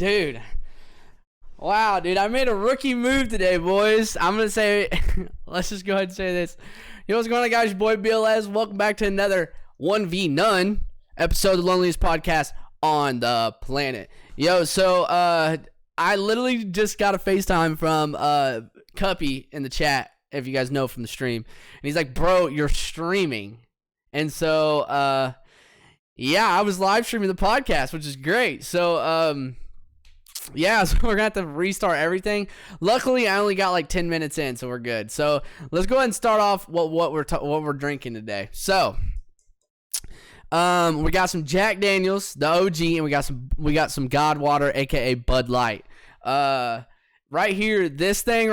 Dude. Wow, dude. I made a rookie move today, boys. I'm going to say, let's just go ahead and say this. You know what's going on, guys? Your boy BLS. Welcome back to another 1v episode of the loneliest podcast on the planet. Yo, so I literally just got a FaceTime from Cuppy in the chat, if you guys know from the stream. And he's like, bro, you're streaming. And so, yeah, I was live streaming the podcast, which is great. So, yeah, so we're going to have to restart everything. Luckily, I only got like 10 minutes in, so we're good. So let's go ahead and start off what we're drinking today. So, we got some Jack Daniels, the OG, and we got some God Water, aka Bud Light. Right here, this thing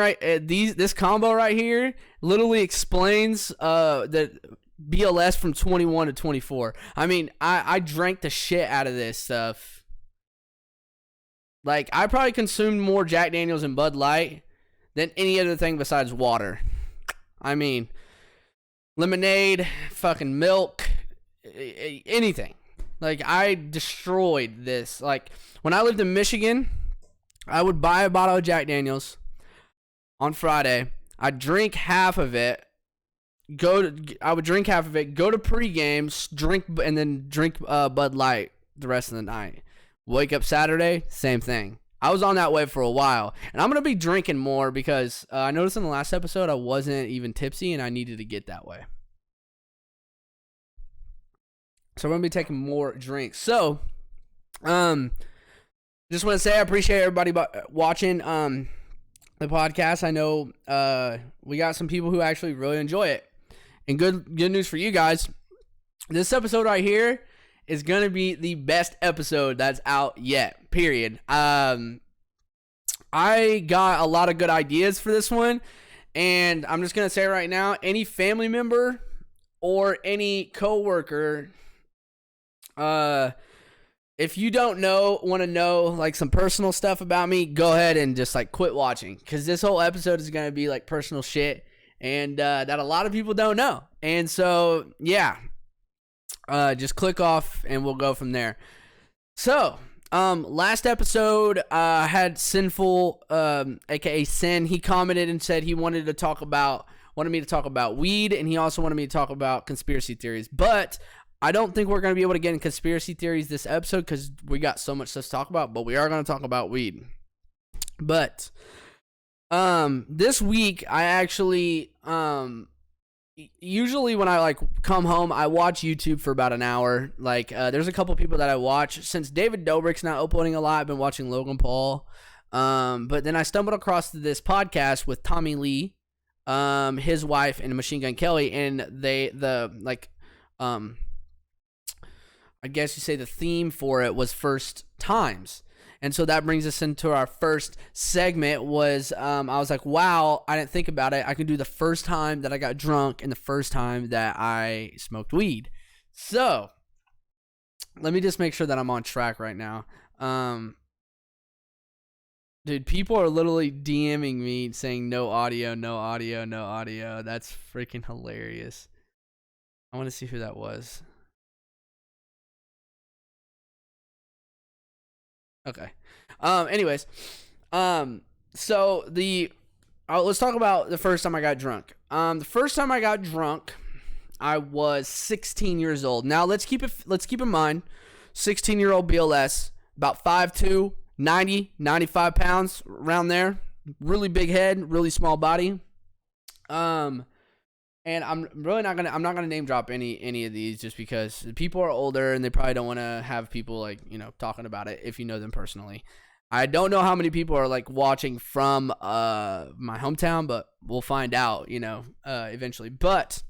this combo right here literally explains the BLS from 21 to 24. I mean, I drank the shit out of this stuff. Like, I probably consumed more Jack Daniels and Bud Light than any other thing besides water. I mean, lemonade, fucking milk, anything. Like, I destroyed this. Like, when I lived in Michigan, I would buy a bottle of Jack Daniels on Friday. I'd drink half of it. I would drink half of it, go to pregame, drink Bud Light the rest of the night. Wake up Saturday, same thing. I was on that way for a while, and I'm going to be drinking more because I noticed in the last episode I wasn't even tipsy, and I needed to get that way. So I'm going to be taking more drinks. So, just want to say I appreciate everybody watching the podcast. I know we got some people who actually really enjoy it. And good news for you guys. This episode right here is going to be the best episode that's out yet, period. I got a lot of good ideas for this one, and I'm just going to say right now, any family member or any coworker, if you don't want to know like some personal stuff about me, go ahead and just like quit watching, because this whole episode is going to be like personal shit, and that a lot of people don't know. And so, yeah. Just click off and we'll go from there. So, last episode, had Sinful, aka Sin. He commented and said he wanted me to talk about weed, and he also wanted me to talk about conspiracy theories. But I don't think we're going to be able to get in conspiracy theories this episode because we got so much stuff to talk about, but we are going to talk about weed. But, this week I actually, usually when I like come home, I watch YouTube for about an hour. Like, there's a couple people that I watch. Since David Dobrik's not uploading a lot, I've been watching Logan Paul. But then I stumbled across this podcast with Tommy Lee, his wife, and Machine Gun Kelly, and I guess you say the theme for it was first times. And so that brings us into our first segment was, I was like, wow, I didn't think about it. I can do the first time that I got drunk and the first time that I smoked weed. So let me just make sure that I'm on track right now. Dude, people are literally DMing me saying no audio, no audio, no audio. That's freaking hilarious. I want to see who that was. Okay. Anyways, so let's talk about the first time I got drunk. The first time I got drunk, I was 16 years old. Now let's keep in mind, 16-year-old BLS, about 5'2", 95 pounds, around there. Really big head, really small body. And I'm not gonna name drop any of these just because people are older and they probably don't want to have people like, talking about it if you know them personally. I don't know how many people are like watching from my hometown, but we'll find out, eventually. But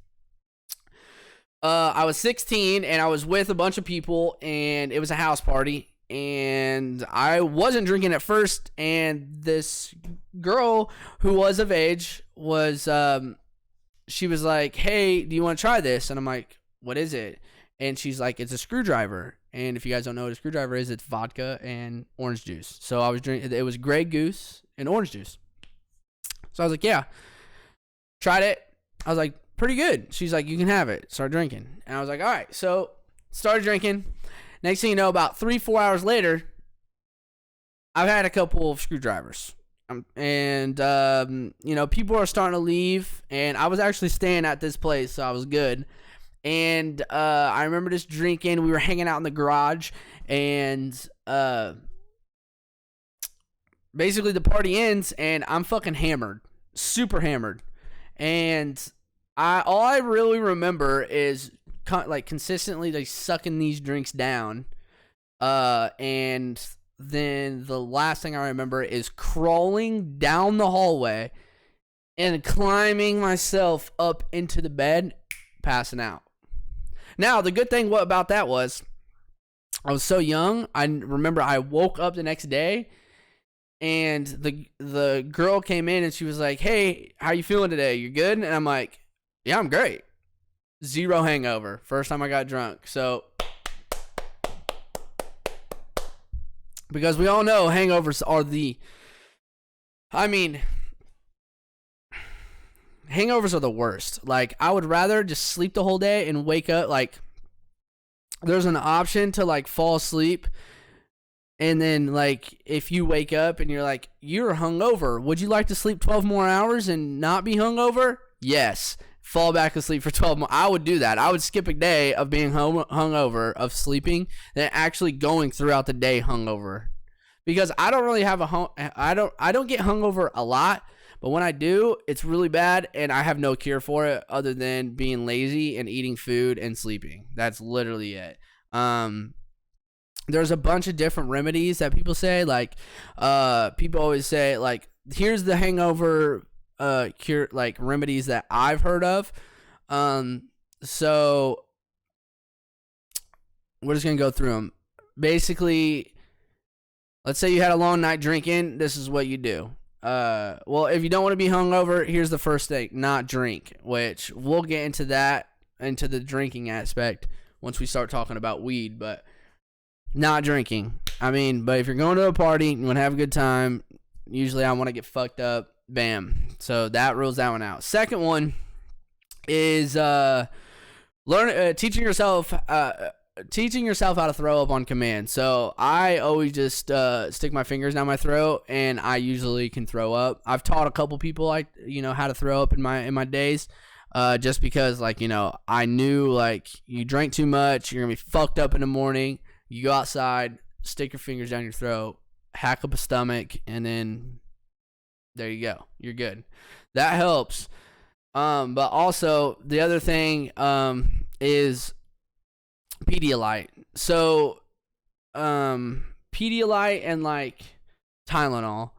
I was 16 and I was with a bunch of people and it was a house party and I wasn't drinking at first, and this girl who was of age was she was like, hey, do you want to try this? And I'm like, what is it? And she's like, it's a screwdriver. And if you guys don't know what a screwdriver is, it's vodka and orange juice. So I was drinking, it was Grey Goose and orange juice. So I was like, yeah. Tried it. I was like, pretty good. She's like, you can have it. Start drinking. And I was like, all right. So started drinking. Next thing you know, about 3-4 hours later, I've had a couple of screwdrivers. And you know, people are starting to leave, and I was actually staying at this place, so I was good. And I remember just drinking. We were hanging out in the garage, and basically the party ends, and I'm fucking hammered, super hammered. And all I really remember is like consistently like sucking these drinks down. And then the last thing I remember is crawling down the hallway and climbing myself up into the bed, passing out. Now, the good thing about that was I was so young. I remember I woke up the next day, and the girl came in and she was like, "Hey, how you feeling today? You good?" And I'm like, "Yeah, I'm great. Zero hangover. First time I got drunk." So, because we all know hangovers are hangovers are the worst. Like, I would rather just sleep the whole day and wake up. Like, there's an option to like fall asleep, and then like if you wake up and you're like, you're hungover, would you like to sleep 12 more hours and not be hungover? Yes. Fall back asleep for 12 more. I would do that. I would skip a day of being hungover, of sleeping, than actually going throughout the day hungover. Because I don't really have I don't get hungover a lot, but when I do, it's really bad, and I have no cure for it other than being lazy and eating food and sleeping. That's literally it. There's a bunch of different remedies that people say. Like, people always say, like, here's the hangover cure, like, remedies that I've heard of. So we're just gonna go through them. Basically, let's say you had a long night drinking. This is what you do. Well, if you don't want to be hungover, here's the first thing: not drink. Which we'll get into that, into the drinking aspect once we start talking about weed. But not drinking. I mean, but if you're going to a party, you want to have a good time. Usually, I want to get fucked up. Bam. So that rules that one out. Second one is teaching yourself how to throw up on command. So I always just stick my fingers down my throat, and I usually can throw up. I've taught a couple people how to throw up in my days, just because, like, I knew, like, you drank too much, you're gonna be fucked up in the morning. You go outside, stick your fingers down your throat, hack up a stomach, and then there you go. You're good. That helps. But also the other thing is Pedialyte. So Pedialyte and like Tylenol.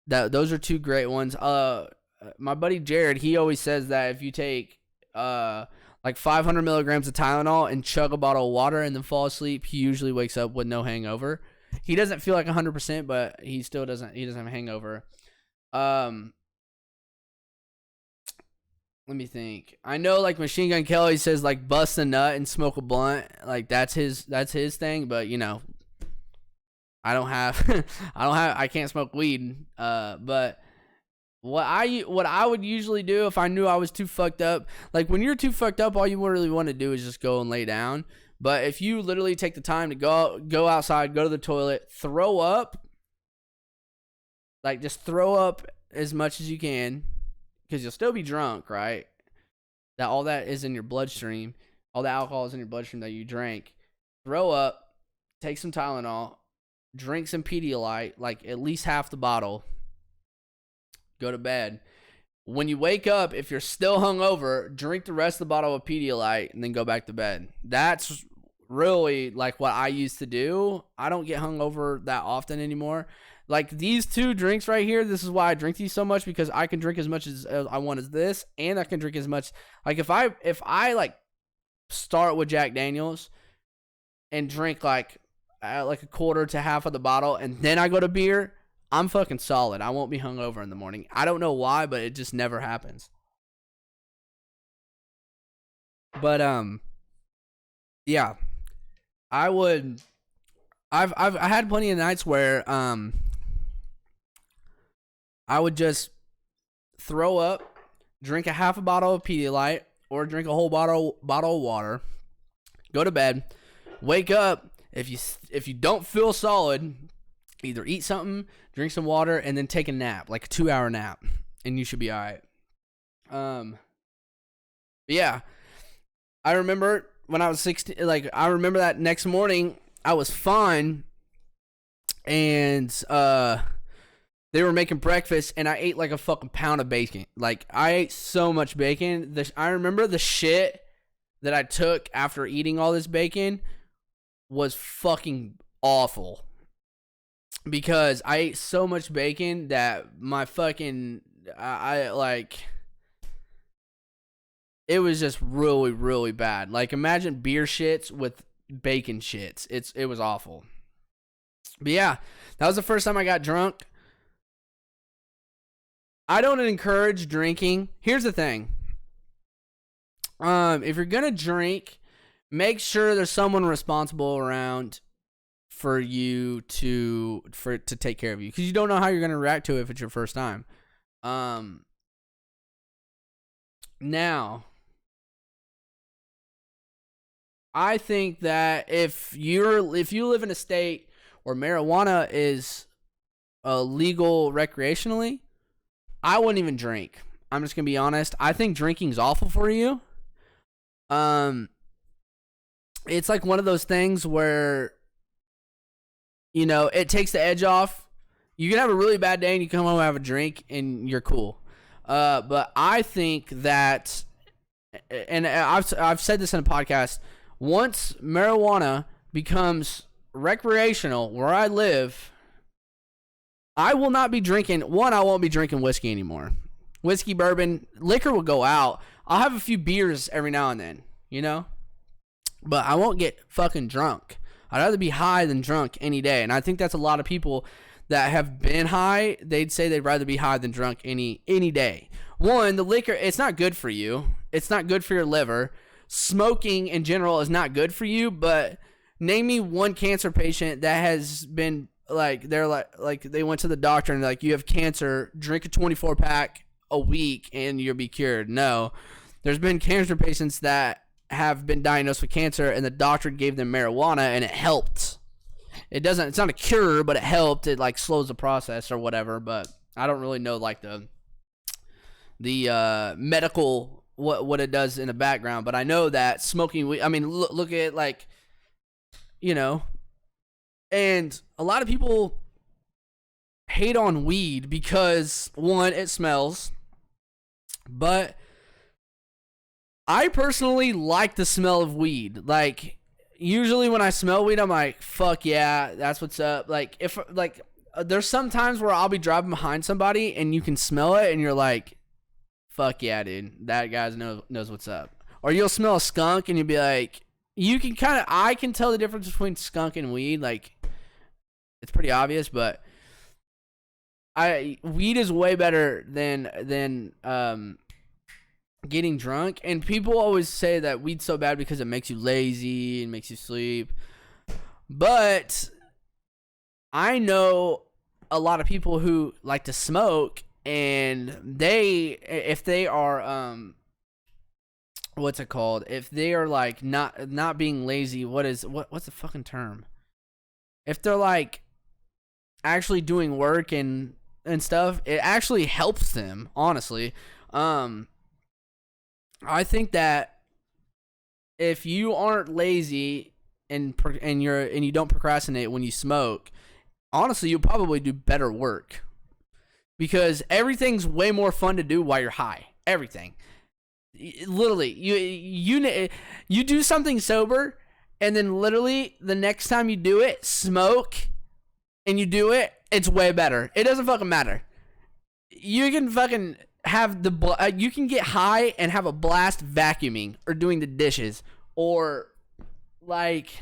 Those are two great ones. My buddy Jared, he always says that if you take like 500 milligrams of Tylenol and chug a bottle of water and then fall asleep, he usually wakes up with no hangover. He doesn't feel like 100%, but he still doesn't. He doesn't have a hangover. Let me think. I know, like, Machine Gun Kelly says, like, bust a nut and smoke a blunt. Like, that's his thing. But I can't smoke weed. But what I would usually do if I knew I was too fucked up, like, when you're too fucked up, all you really want to do is just go and lay down. But if you literally take the time to go outside, go to the toilet, throw up, like, just throw up as much as you can, because you'll still be drunk, right? That all that is in your bloodstream, all the alcohol is in your bloodstream that you drank. Throw up, take some Tylenol, drink some Pedialyte, like at least half the bottle, go to bed. When you wake up, if you're still hungover, drink the rest of the bottle of Pedialyte and then go back to bed. That's really like what I used to do. I don't get hungover that often anymore. Like, these two drinks right here, this is why I drink these so much, because I can drink as much as I want as this, and I can drink as much. Like, if I like start with Jack Daniels and drink like a quarter to half of the bottle, and then I go to beer, I'm fucking solid. I won't be hungover in the morning. I don't know why, but it just never happens. But yeah, I had plenty of nights where I would just throw up, drink a half a bottle of Pedialyte, or drink a whole bottle of water, go to bed, wake up. If you don't feel solid, Either eat something, drink some water, and then take a nap, like a 2-hour nap, and you should be all right. Yeah, I remember when I was 16, like, I remember that next morning, I was fine, and, they were making breakfast, and I ate, like, a fucking pound of bacon. Like, I ate so much bacon. I remember the shit that I took after eating all this bacon was fucking awful. Because I ate so much bacon that my fucking, it was just really, really bad. Like, imagine beer shits with bacon shits. It was awful. But yeah, that was the first time I got drunk. I don't encourage drinking. Here's the thing. If you're gonna drink, make sure there's someone responsible around for you to take care of you, because you don't know how you're going to react to it if it's your first time. Now, I think that if you live in a state where marijuana is legal recreationally, I wouldn't even drink. I'm just going to be honest. I think drinking's awful for you. It's like one of those things where, you know, it takes the edge off. You can have a really bad day and you come home and have a drink and you're cool. But I think that, and I've said this in a podcast, once marijuana becomes recreational where I live, I will not be drinking. One, I won't be drinking whiskey anymore. Whiskey, bourbon, liquor will go out. I'll have a few beers every now and then, you know? But I won't get fucking drunk. I'd rather be high than drunk any day. And I think that's a lot of people that have been high. They'd say they'd rather be high than drunk any day. One, the liquor, it's not good for you. It's not good for your liver. Smoking in general is not good for you. But name me one cancer patient that has been like, they're like they went to the doctor and like, you have cancer, drink a 24-pack a week and you'll be cured. No. There's been cancer patients that have been diagnosed with cancer and the doctor gave them marijuana and it helped. It's not a cure, but it helped. It like slows the process or whatever, but I don't really know like the medical what it does in the background, but I know that smoking weed, I mean, look at like, you know, and a lot of people hate on weed because one, it smells, but I personally like the smell of weed. Like, usually when I smell weed, I'm like, fuck yeah, that's what's up. Like, if, like, there's some times where I'll be driving behind somebody and you can smell it and you're like, fuck yeah, dude, that guy knows what's up. Or you'll smell a skunk and you'll be like, I can tell the difference between skunk and weed. Like, it's pretty obvious, but weed is way better than getting drunk. And people always say that weed's so bad because it makes you lazy and makes you sleep, but I know a lot of people who like to smoke, and if they are what's it called, if they are like not being lazy, what's the fucking term, if they're like actually doing work and stuff, it actually helps them, honestly. I think that if you aren't lazy and you don't procrastinate when you smoke, honestly, you'll probably do better work, because everything's way more fun to do while you're high. Everything, literally, you do something sober, and then literally the next time you do it, smoke, and you do it, it's way better. It doesn't fucking matter. You can fucking have you can get high and have a blast vacuuming or doing the dishes or like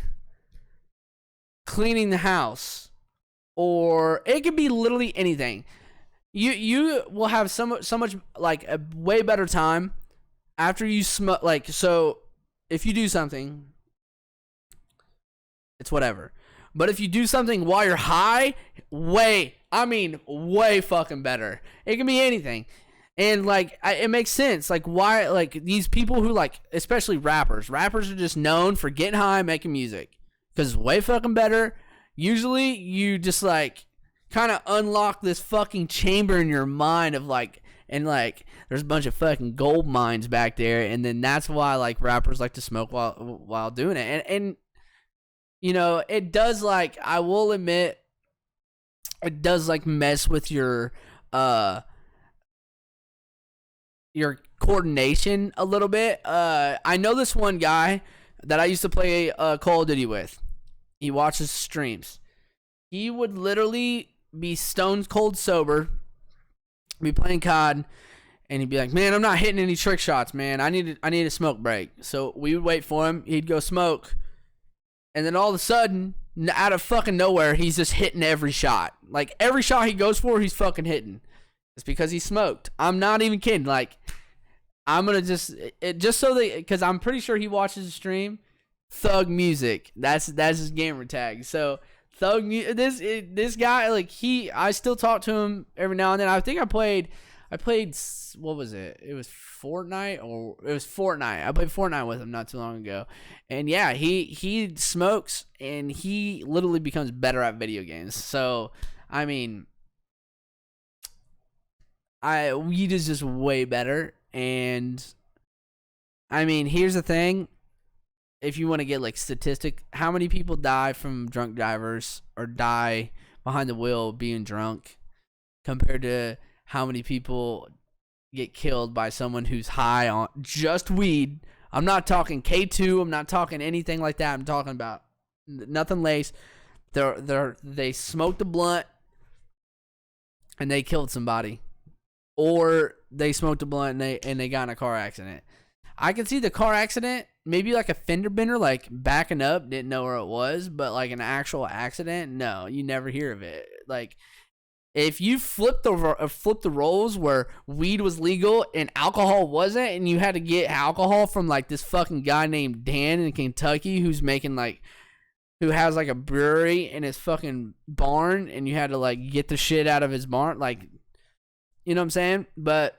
cleaning the house, or it could be literally anything. You will have so much like a way better time after you smoke. Like, so if you do something, it's whatever. But if you do something while you're high, way fucking better. It can be anything. And like, it makes sense. Like, why, like, these people who like, especially rappers are just known for getting high and making music because it's way fucking better. Usually you just like, kind of unlock this fucking chamber in your mind of like, and like there's a bunch of fucking gold mines back there, and then that's why like rappers like to smoke while doing it. And you know, it does, like, I will admit, it does like mess with your coordination a little bit. I know this one guy that I used to play Call of Duty with. He watches streams. He would literally be stone cold sober, be playing COD, and he'd be like, "Man, I'm not hitting any trick shots, man. I need a smoke break." So we would wait for him. He'd go smoke, and then all of a sudden, out of fucking nowhere, he's just hitting every shot. Like every shot he goes for, he's fucking hitting. It's because he smoked. I'm not even kidding. Like, I'm gonna just so that, because I'm pretty sure he watches the stream. Thug Music. That's his gamer tag. So this guy, like, I still talk to him every now and then. I think I played what was it? It was Fortnite, or it was Fortnite. I played Fortnite with him not too long ago. And yeah, he smokes and he literally becomes better at video games. So I mean, weed is just way better. And I mean, here's the thing. If you want to get like statistic, how many people die from drunk drivers or die behind the wheel being drunk compared to how many people get killed by someone who's high on just weed? I'm not talking K2. I'm not talking anything like that. I'm talking about nothing laced. They smoked a blunt and they killed somebody, or they smoked a blunt and they got in a car accident. I can see the car accident, maybe like a fender bender, like backing up, didn't know where it was, but like an actual accident, no, you never hear of it. Like, if you flipped the roles where weed was legal and alcohol wasn't, and you had to get alcohol from like this fucking guy named Dan in Kentucky who has like a brewery in his fucking barn, and you had to like get the shit out of his barn, like, you know what I'm saying? But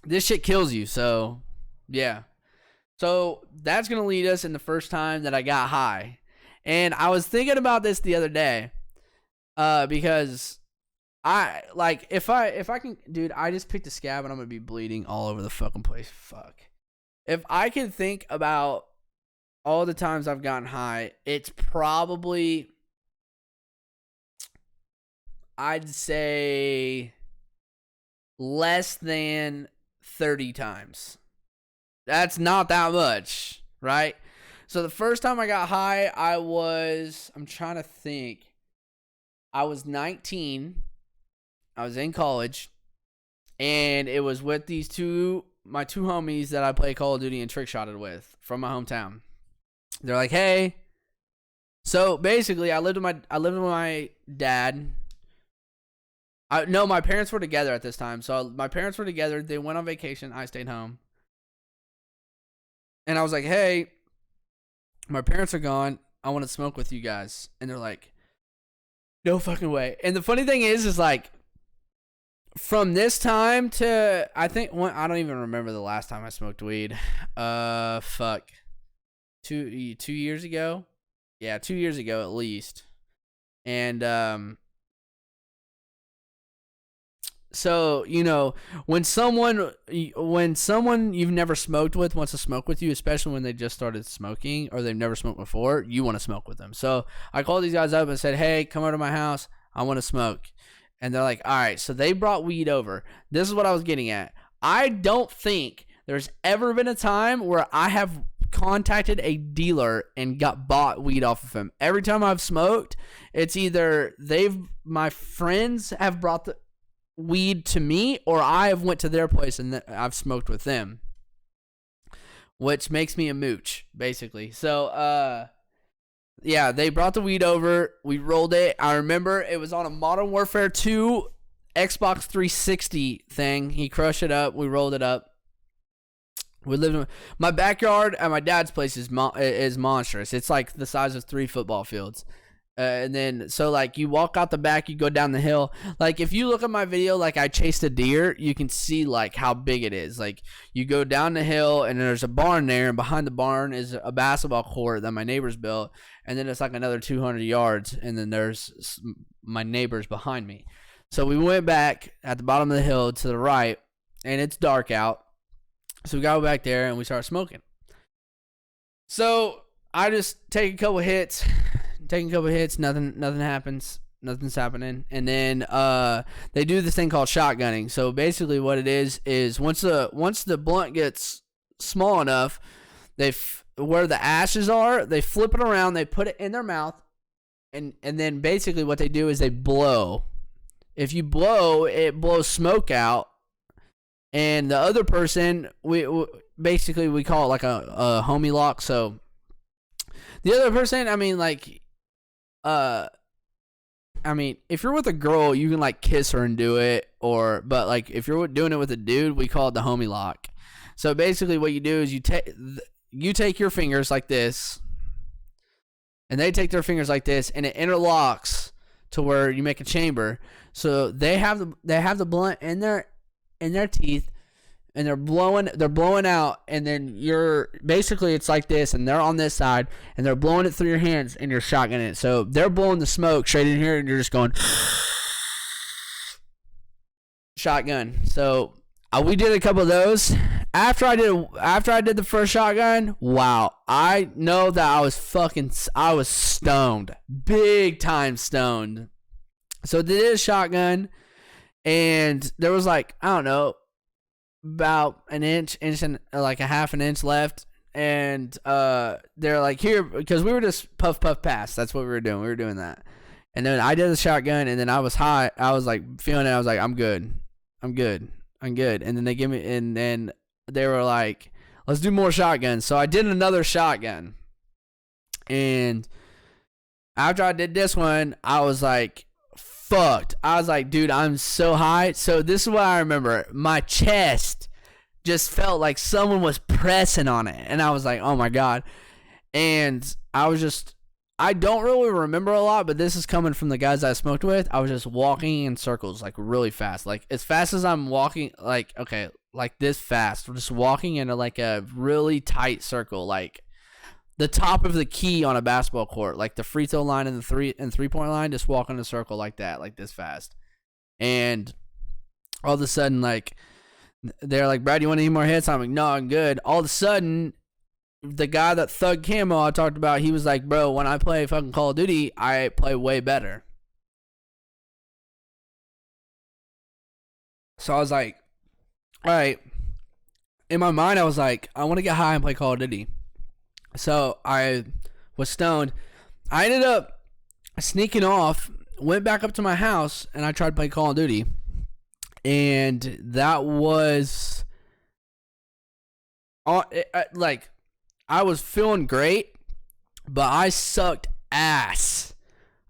this shit kills you, so yeah. So that's going to lead us in the first time that I got high. And I was thinking about this the other day, because I, like, if I can, dude, I just picked a scab and I'm going to be bleeding all over the fucking place. Fuck. If I can think about all the times I've gotten high, it's probably, I'd say, less than 30 times. That's not that much, right? So the first time I got high, I'm trying to think. I was 19. I was in college, and it was with my two homies that I play Call of Duty and trick shotted with from my hometown. They're like, "Hey." So basically, I lived with my dad. No, my parents were together at this time. So my parents were together. They went on vacation. I stayed home. And I was like, "Hey, my parents are gone. I want to smoke with you guys." And they're like, "No fucking way." And the funny thing is like, from this time to, I don't even remember the last time I smoked weed. Fuck. 2 years ago? Yeah, 2 years ago at least. And, so, you know, when someone you've never smoked with wants to smoke with you, especially when they just started smoking or they've never smoked before, you want to smoke with them. So I called these guys up and said, "Hey, come over to my house. I want to smoke." And they're like, "All right." So they brought weed over. This is what I was getting at. I don't think there's ever been a time where I have contacted a dealer and bought weed off of him. Every time I've smoked, it's either my friends have brought the weed to me, or I have went to their place and I've smoked with them, which makes me a mooch, basically. So yeah, they brought the weed over, we rolled it. I remember it was on a Modern Warfare 2 Xbox 360 thing. He crushed it up, we rolled it up. We lived in my backyard at my dad's place is monstrous. It's like the size of 3 football fields. And then, so like, you walk out the back, you go down the hill. Like, if you look at my video, like I chased a deer, you can see like how big it is. Like, you go down the hill and there's a barn there, and behind the barn is a basketball court that my neighbors built. And then it's like another 200 yards. And then there's my neighbors behind me. So we went back at the bottom of the hill to the right, and it's dark out. So we go back there and we start smoking. So I just take a couple hits, nothing happens. Nothing's happening. And then they do this thing called shotgunning. So basically what it is once the blunt gets small enough, where the ashes are, they flip it around, they put it in their mouth, and then basically what they do is they blow. If you blow, it blows smoke out. And the other person, we call it like a homie lock. So the other person, if you're with a girl, you can like kiss her and do it, but like if you're doing it with a dude, we call it the homie lock. So basically what you do is you take your fingers like this, and they take their fingers like this, and it interlocks to where you make a chamber. So they have the blunt in their teeth, and they're blowing out, and then it's like this, and they're on this side, and they're blowing it through your hands, and you're shotgunning it. So they're blowing the smoke straight in here, and you're just going shotgun. So we did a couple of those. After I did the first shotgun, wow, I know that I was stoned, big time stoned. So they did a shotgun, and there was like, I don't know, about an inch and like a half an inch left, and they're like, here, because we were just puff pass. That's what we were doing. We were doing that, and then I did the shotgun, and then I was high. I was like feeling it. I was like, I'm good. And then they were like, let's do more shotguns. So I did another shotgun, and after I did this one, I was like, fucked. I was like, dude, I'm so high. So this is what I remember. My chest just felt like someone was pressing on it, and I was like, oh my god. And I don't really remember a lot, but this is coming from the guys I smoked with. I was just walking in circles, like really fast, like as fast as I'm walking, like this fast. We're just walking in like a really tight circle, like the top of the key on a basketball court, like the free throw line and the 3-point line, just walk in a circle like that, like this fast. And all of a sudden, like, they're like, Brad, you want any more hits? I'm like, no, I'm good. All of a sudden, the guy that Thug Camo I talked about, he was like, bro, when I play fucking Call of Duty, I play way better. So I was like, all right. In my mind, I was like, I want to get high and play Call of Duty. So I was stoned. I ended up sneaking off, went back up to my house, and I tried to play Call of Duty. And that was, like, I was feeling great, but I sucked ass.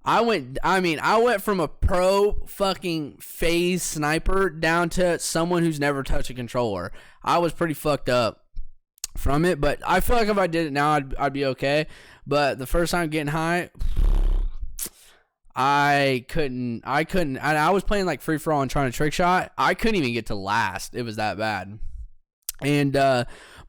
I went from a pro fucking phase sniper down to someone who's never touched a controller. I was pretty fucked up from it, but I feel like if I did it now, I'd be okay. But the first time getting high, I couldn't. I was playing like free for all and trying to trick shot. I couldn't even get to last. It was that bad. And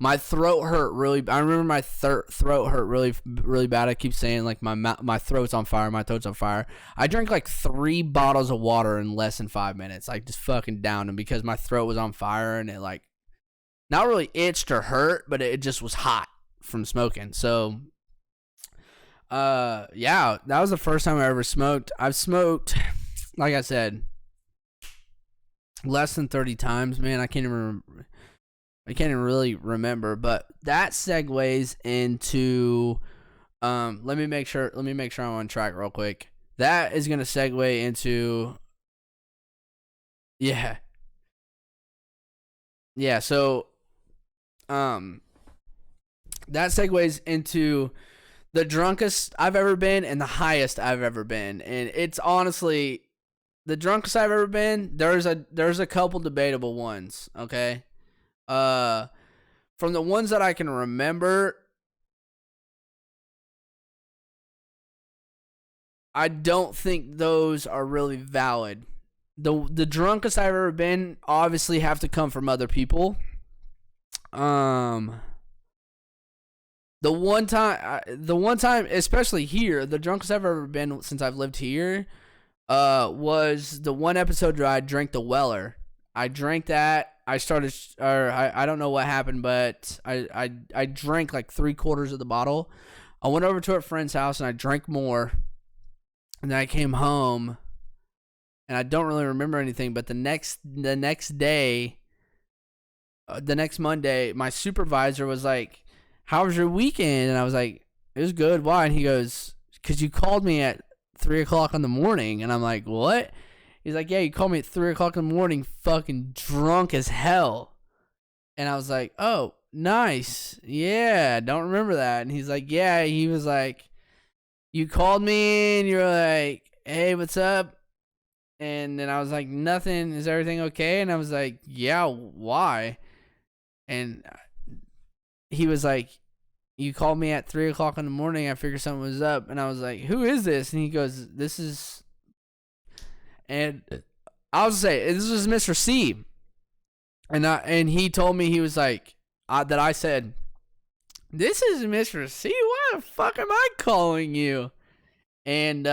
my throat hurt really. I remember my throat hurt really bad. I keep saying like my throat's on fire. My throat's on fire. I drank like 3 bottles of water in less than 5 minutes. Like just fucking down them because my throat was on fire, and it like not really itched or hurt, but it just was hot from smoking. So yeah, that was the first time I ever smoked. I've smoked, like I said, less than 30 times, man. I can't even really remember, but that segues into let me make sure I'm on track real quick. That is going to segue into yeah, so that segues into the drunkest I've ever been and the highest I've ever been. And it's honestly the drunkest I've ever been. There's a couple debatable ones, okay? From the ones that I can remember, I don't think those are really valid. The drunkest I've ever been obviously have to come from other people. The one time, especially here, the drunkest I've ever been since I've lived here was the one episode where I drank the Weller. I drank that. I started, or I don't know what happened, but I drank like 3/4 of the bottle. I went over to a friend's house and I drank more. And then I came home and I don't really remember anything, but the next day, the next Monday, my supervisor was like, "How was your weekend?" And I was like, "It was good." Why? And he goes, "Because you called me at 3:00 in the morning." And I'm like, "What?" He's like, "Yeah, you called me at 3:00 in the morning, fucking drunk as hell." And I was like, "Oh, nice. Yeah, don't remember that." And he's like, "Yeah." He was like, "You called me and you're like, hey, what's up?" And then I was like, "Nothing. Is everything okay?" And I was like, "Yeah, why?" And he was like, "You called me at 3:00 in the morning. I figured something was up." And I was like, "Who is this?" And he goes, "This is," and I was say, "This is Mr. C." And he told me, he was like, that I said, "This is Mr. C. Why the fuck am I calling you?" And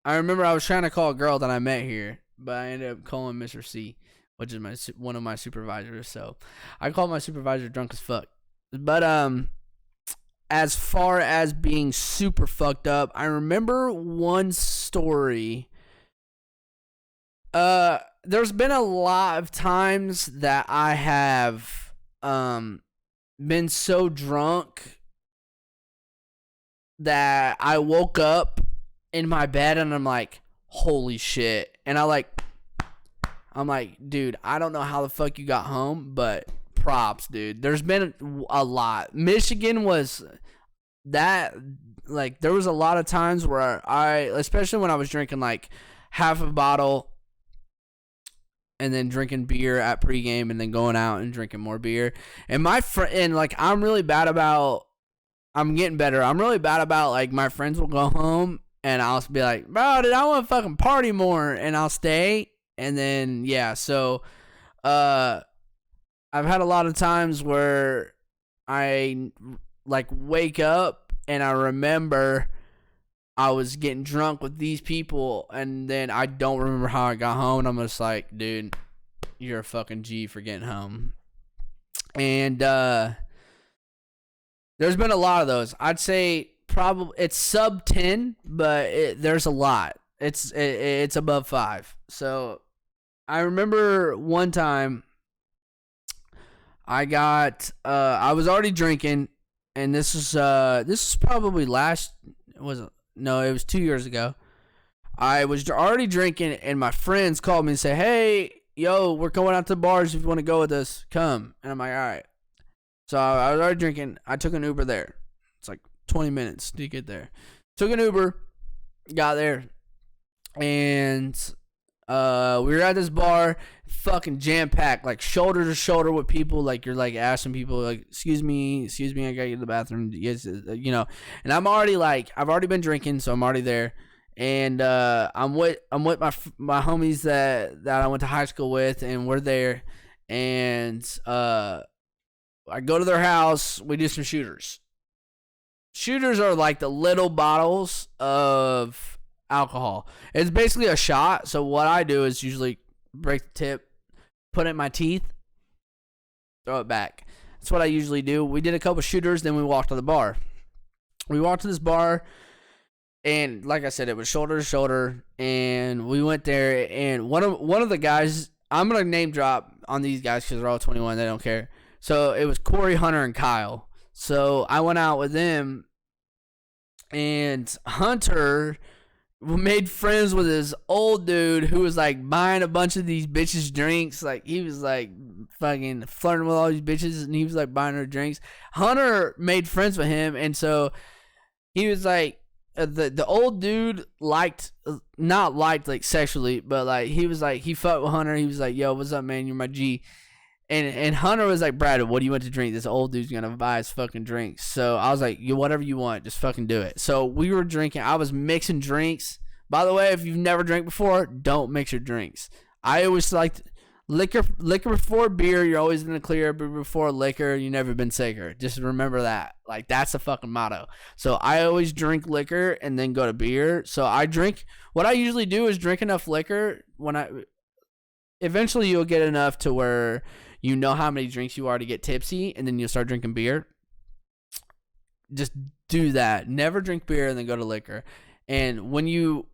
I remember I was trying to call a girl that I met here, but I ended up calling Mr. C, which is one of my supervisors. So I called my supervisor drunk as fuck. But as far as being super fucked up, I remember one story. There's been a lot of times that I have been so drunk that I woke up in my bed and I'm like, holy shit. And I'm like, dude, I don't know how the fuck you got home, but props, dude. There's been a lot. Michigan was that, like, there was a lot of times where especially when I was drinking like half a bottle and then drinking beer at pregame and then going out and drinking more beer. And my friend, and like, I'm getting better. I'm really bad about, like, my friends will go home and I'll be like, "Bro, dude, I want to fucking party more," and I'll stay. And then, yeah, so I've had a lot of times where I, like, wake up and I remember I was getting drunk with these people, and then I don't remember how I got home, and I'm just like, dude, you're a fucking G for getting home. And there's been a lot of those. I'd say probably it's sub 10, but there's a lot. It's above 5. So I remember one time I was already drinking, and this is probably it was 2 years ago. I was already drinking, and my friends called me and said, "Hey, yo, we're going out to the bars. If you want to go with us, come." And I'm like, "All right." So I was already drinking. I took an Uber there. It's like 20 minutes to get there. Took an Uber, got there, and we were at this bar, fucking jam-packed, like shoulder to shoulder with people. Like, you're like asking people, like, excuse me, I gotta get to the bathroom. Yes, you know. And I'm already like, I've already been drinking, so I'm already there. And I'm with my homies that I went to high school with, and we're there. And I go to their house. We do some shooters. Shooters are like the little bottles of alcohol. It's basically a shot. So what I do is usually break the tip, put it in my teeth, throw it back. That's what I usually do. We did a couple shooters, then we walked to the bar. We walked to this bar, and like I said, it was shoulder to shoulder, and we went there, and one of the guys, I'm gonna name drop on these guys because they're all 21, they don't care. So it was Corey, Hunter, and Kyle. So I went out with them, and Hunter made friends with this old dude who was like buying a bunch of these bitches drinks. Like, he was like fucking flirting with all these bitches, and he was like buying her drinks. Hunter made friends with him, and so he was like, the old dude not liked like sexually, but like he was like, he fucked with Hunter. He was like, "Yo, what's up, man? You're my G." And Hunter was like, "Brad, what do you want to drink? This old dude's gonna buy us fucking drinks." So I was like, whatever you want, just fucking do it. So we were drinking. I was mixing drinks. By the way, if you've never drank before, don't mix your drinks. I always liked Liquor before beer, you're always in the clear, but before liquor, you never been sicker. Just remember that. Like, that's the fucking motto. So I always drink liquor and then go to beer. So what I usually do is drink enough liquor eventually you'll get enough to where you know how many drinks you are to get tipsy, and then you'll start drinking beer. Just do that. Never drink beer and then go to liquor. And when you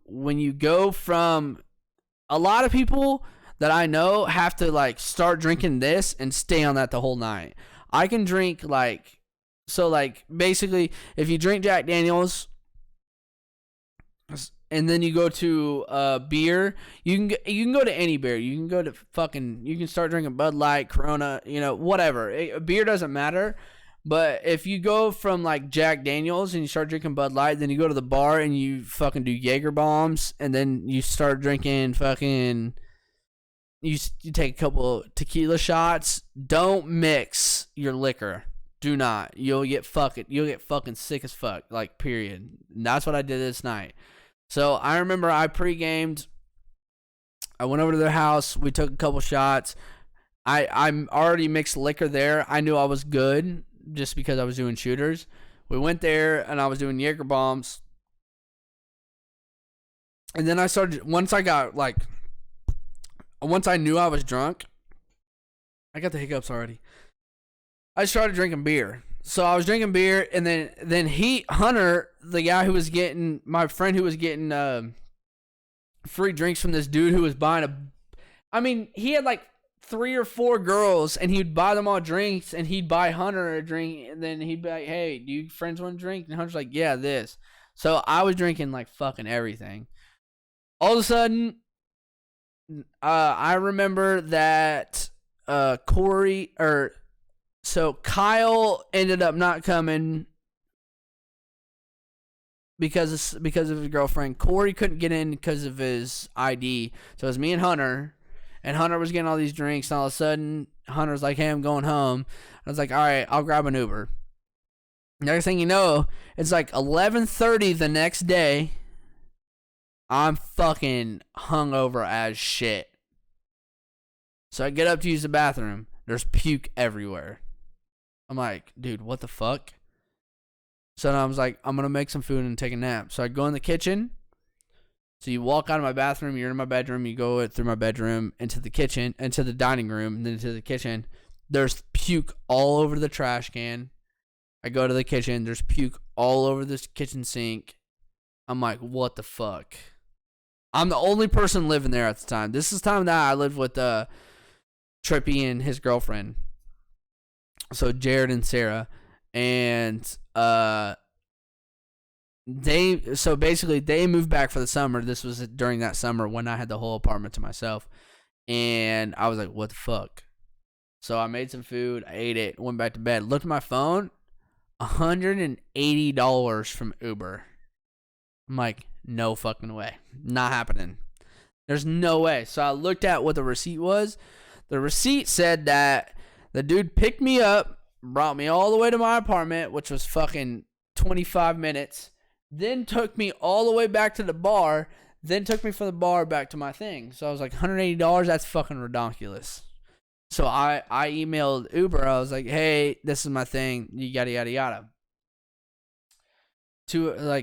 go from, a lot of people that I know have to like start drinking this and stay on that the whole night. I can drink basically if you drink Jack Daniels and then you go to beer, you can go to any beer. You can go to you can start drinking Bud Light, Corona, whatever. Beer doesn't matter. But if you go from like Jack Daniels and you start drinking Bud Light, then you go to the bar and you fucking do Jaeger bombs, and then you start drinking you take a couple tequila shots. Don't mix your liquor. Do not. You'll get fucking sick as fuck. Like, period. And that's what I did this night. So I remember I pre-gamed. I went over to their house. We took a couple shots. I'm already mixed liquor there. I knew I was good just because I was doing shooters. We went there and I was doing Jaeger bombs. And then I started, once I knew I was drunk, I got the hiccups already. I started drinking beer. So I was drinking beer, and then Hunter, the guy who was getting, my friend who was getting free drinks from this dude who was buying he had like 3 or 4 girls, and he'd buy them all drinks, and he'd buy Hunter a drink, and then he'd be like, hey, do you friends want a drink? And Hunter's like, yeah, this. So I was drinking like fucking everything. All of a sudden, I remember that Kyle ended up not coming because of his girlfriend. Corey couldn't get in because of his ID. So it was me and Hunter was getting all these drinks, and all of a sudden Hunter's like, hey, I'm going home. I was like, all right, I'll grab an Uber. Next thing you know, it's like 11:30 the next day. I'm fucking hungover as shit. So I get up to use the bathroom. There's puke everywhere. I'm like, dude, what the fuck? So then I was like, I'm going to make some food and take a nap. So I go in the kitchen. So you walk out of my bathroom, you're in my bedroom, you go through my bedroom, into the kitchen, into the dining room, and then into the kitchen. There's puke all over the trash can. I go to the kitchen, there's puke all over this kitchen sink. I'm like, what the fuck? I'm the only person living there at the time. This is the time that I lived with Trippy and his girlfriend. So Jared and Sarah. And they moved back for the summer. This was during that summer when I had the whole apartment to myself. And I was like, what the fuck? So I made some food, I ate it, went back to bed, looked at my phone, $180 from Uber. I'm like, no fucking way. Not happening. There's no way. So I looked at what the receipt was. The receipt said that the dude picked me up, brought me all the way to my apartment, which was fucking 25 minutes, then took me all the way back to the bar, then took me from the bar back to my thing. So I was like, $180? That's fucking ridiculous. So I emailed Uber. I was like, hey, this is my thing, yada, yada, yada.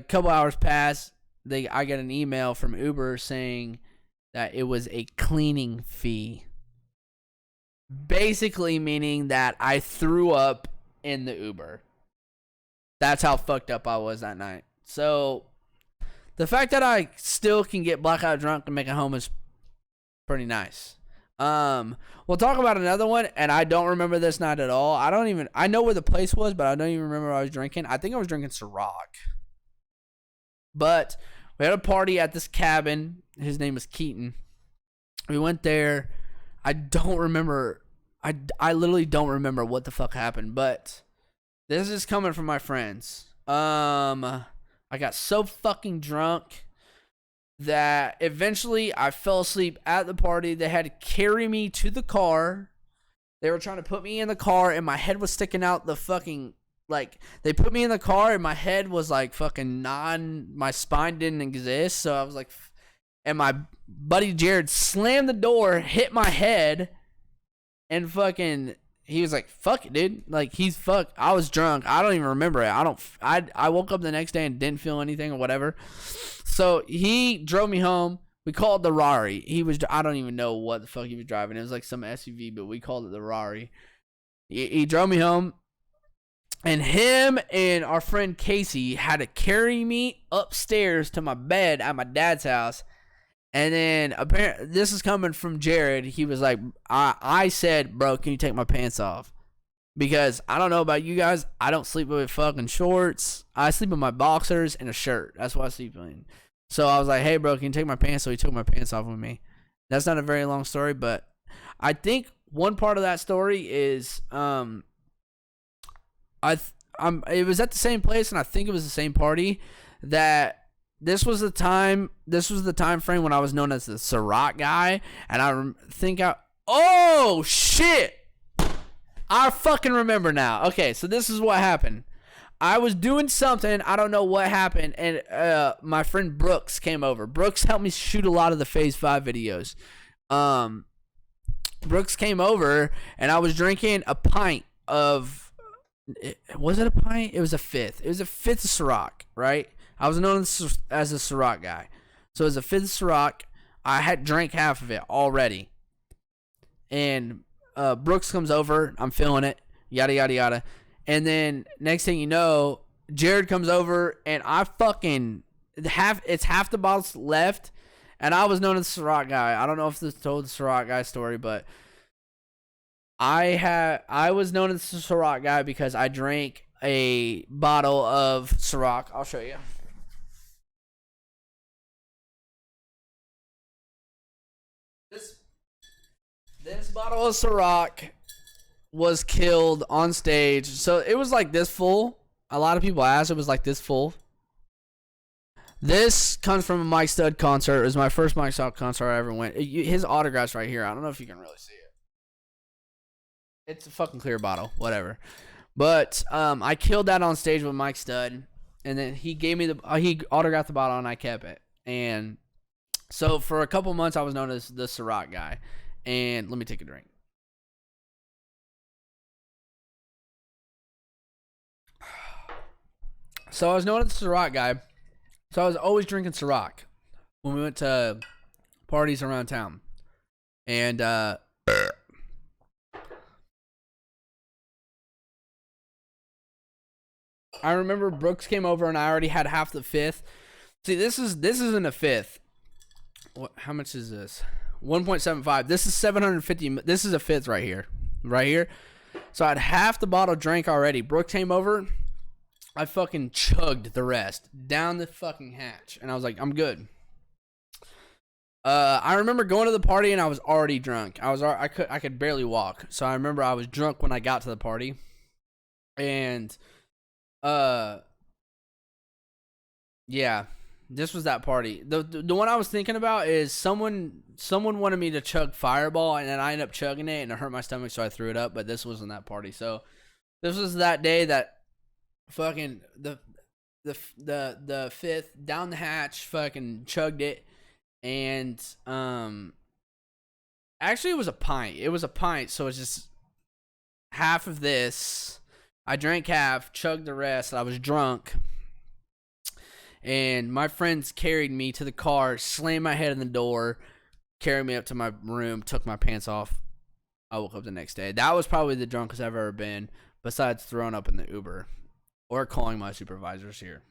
Couple hours pass. I get an email from Uber saying that it was a cleaning fee. Basically meaning that I threw up in the Uber. That's how fucked up I was that night. So the fact that I still can get blackout drunk and make it home is pretty nice. We'll talk about another one, and I don't remember this night at all. I know where the place was, but I don't even remember what I was drinking. I think I was drinking Ciroc. But we had a party at this cabin. His name was Keaton. We went there. I don't remember. I literally don't remember what the fuck happened, but this is coming from my friends. I got so fucking drunk that eventually I fell asleep at the party. They had to carry me to the car. They were trying to put me in the car, and my head was sticking out the fucking, they put me in the car, and my head was like fucking my spine didn't exist. So I was like, and my buddy Jared slammed the door, hit my head, And fucking, he was like, fuck it, dude. Like, I was drunk. I don't even remember it. I woke up the next day and didn't feel anything or whatever. So he drove me home. We called the Rari. I don't even know what the fuck he was driving. It was like some SUV, but we called it the Rari. He drove me home. And him and our friend Casey had to carry me upstairs to my bed at my dad's house. And then apparently, this is coming from Jared. He was like, I said, bro, can you take my pants off? Because I don't know about you guys. I don't sleep with fucking shorts. I sleep in my boxers and a shirt. That's what I sleep in. So I was like, hey, bro, can you take my pants? So he took my pants off with me. That's not a very long story, but I think one part of that story is it was at the same place, and I think it was the same party that this was the time frame when I was known as the Ciroc guy, and oh shit, I fucking remember now. Okay, so this is what happened. I was doing something, I don't know what happened, and my friend Brooks came over. Brooks helped me shoot a lot of the Phase 5 videos. Brooks came over, and I was drinking a pint of, was it a pint? It was a fifth. It was a fifth of Ciroc, right? I was known as a Ciroc guy. So it was a fifth of Ciroc. I had drank half of it already. And Brooks comes over. I'm feeling it. Yada, yada, yada. And then next thing you know, Jared comes over, and I fucking it's half the bottles left. And I was known as the Ciroc guy. I don't know if this told the Ciroc guy story, but I was known as the Ciroc guy because I drank a bottle of Ciroc. I'll show you. This bottle of Ciroc was killed on stage. So it was like this full. A lot of people asked. It was like this full. This comes from a Mike Stud concert. It was my first Mike Stud concert I ever went. His autograph's right here. I don't know if you can really see it. It's a fucking clear bottle. Whatever. But I killed that on stage with Mike Stud. And then he gave me he autographed the bottle, and I kept it. And so for a couple months, I was known as the Ciroc guy. And let me take a drink. So I was known as the Ciroc guy. So I was always drinking Ciroc when we went to parties around town. And I remember Brooks came over, and I already had half the fifth. See, this isn't a fifth. How much is this? 1.75. This is 750. This is a fifth right here. Right here. So I had half the bottle drank already. Brooks came over. I fucking chugged the rest down the fucking hatch. And I was like, I'm good. I remember going to the party, and I was already drunk. I could barely walk. So I remember I was drunk when I got to the party. And yeah. This was that party. The one I was thinking about is someone wanted me to chug Fireball, and then I ended up chugging it, and it hurt my stomach, so I threw it up. But this wasn't that party. So this was that day that fucking the fifth down the hatch fucking chugged it, and actually it was a pint. It was a pint, so it's just half of this. I drank half, chugged the rest. I was drunk. And my friends carried me to the car, slammed my head in the door, carried me up to my room, took my pants off. I woke up the next day. That was probably the drunkest I've ever been, besides throwing up in the Uber or calling my supervisors here.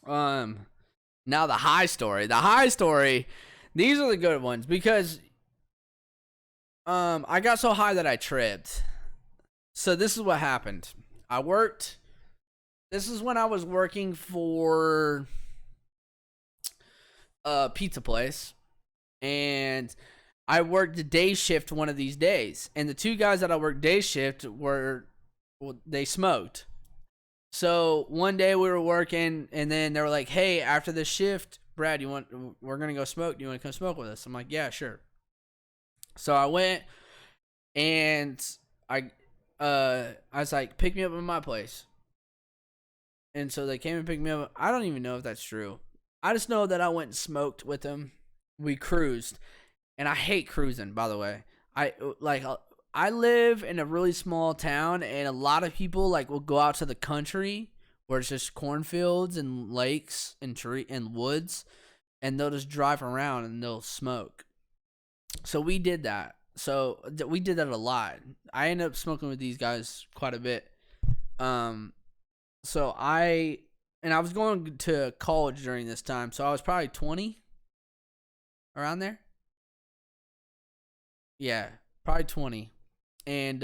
Now the high story. The high story, these are the good ones because I got so high that I tripped. So this is what happened. This is when I was working for a pizza place, and I worked the day shift one of these days. And the two guys that I worked day shift they smoked. So one day we were working, and then they were like, "Hey, after this shift, Brad, we're gonna go smoke. Do you want to come smoke with us?" I'm like, "Yeah, sure." So I went, and I was like, "Pick me up at my place." And so they came and picked me up. I don't even know if that's true. I just know that I went and smoked with them. We cruised. And I hate cruising, by the way. I live in a really small town, and a lot of people like will go out to the country where it's just cornfields and lakes and tree and woods, and they'll just drive around and they'll smoke. So we did that. We did that a lot. I ended up smoking with these guys quite a bit. So I was going to college during this time, so I was probably 20, around there. Yeah, probably 20. And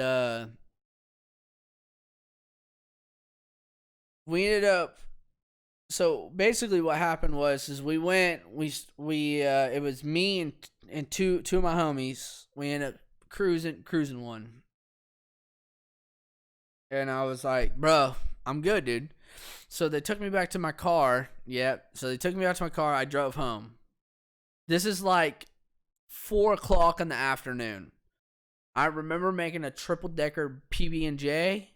we ended up, so basically what happened was is we it was me and two of my homies. We ended up cruising one. And I was like, bro, I'm good, dude. So they took me back to my car. Yep. So they took me back to my car. I drove home. This is like 4 o'clock in the afternoon. I remember making a triple decker PB&J.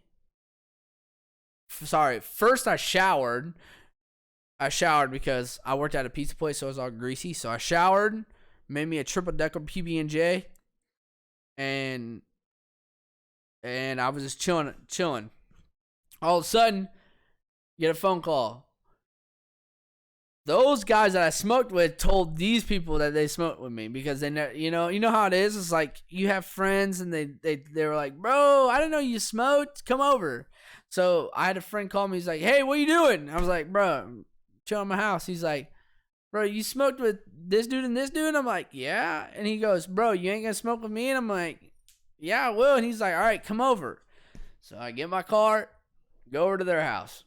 Sorry. First I showered. Because I worked at a pizza place, so it was all greasy. So I showered, made me a triple decker PB&J, and I was just chilling. All of a sudden, get a phone call. Those guys that I smoked with told these people that they smoked with me because they know, you know how it is. It's like you have friends and they were like, bro, I didn't know you smoked. Come over. So I had a friend call me. He's like, hey, what you doing? I was like, bro, I'm chilling at my house. He's like, bro, you smoked with this dude and this dude? I'm like, yeah. And he goes, bro, you ain't gonna smoke with me? And I'm like, yeah, I will. And he's like, all right, come over. So I get my car, go over to their house.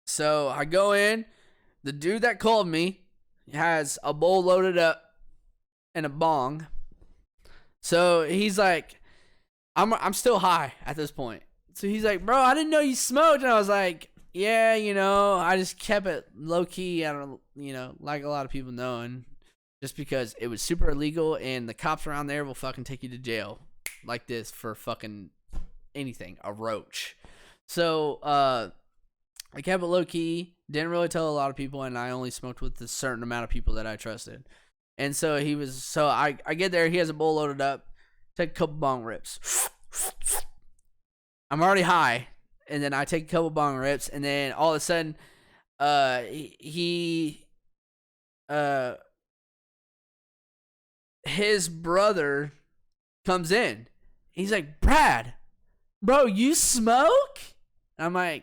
So I go in. The dude that called me has a bowl loaded up and a bong. So he's like, I'm still high at this point. So he's like, bro, I didn't know you smoked. And I was like, yeah, I just kept it low key. I don't, like a lot of people knowing, just because it was super illegal and the cops around there will fucking take you to jail like this for fucking anything, a roach. So, I kept it low key, didn't really tell a lot of people, and I only smoked with a certain amount of people that I trusted. And so I get there, he has a bowl loaded up, take a couple bong rips. I'm already high, and then I take a couple bong rips, and then all of a sudden, his brother comes in. He's like, Brad, bro, you smoke? And I'm like,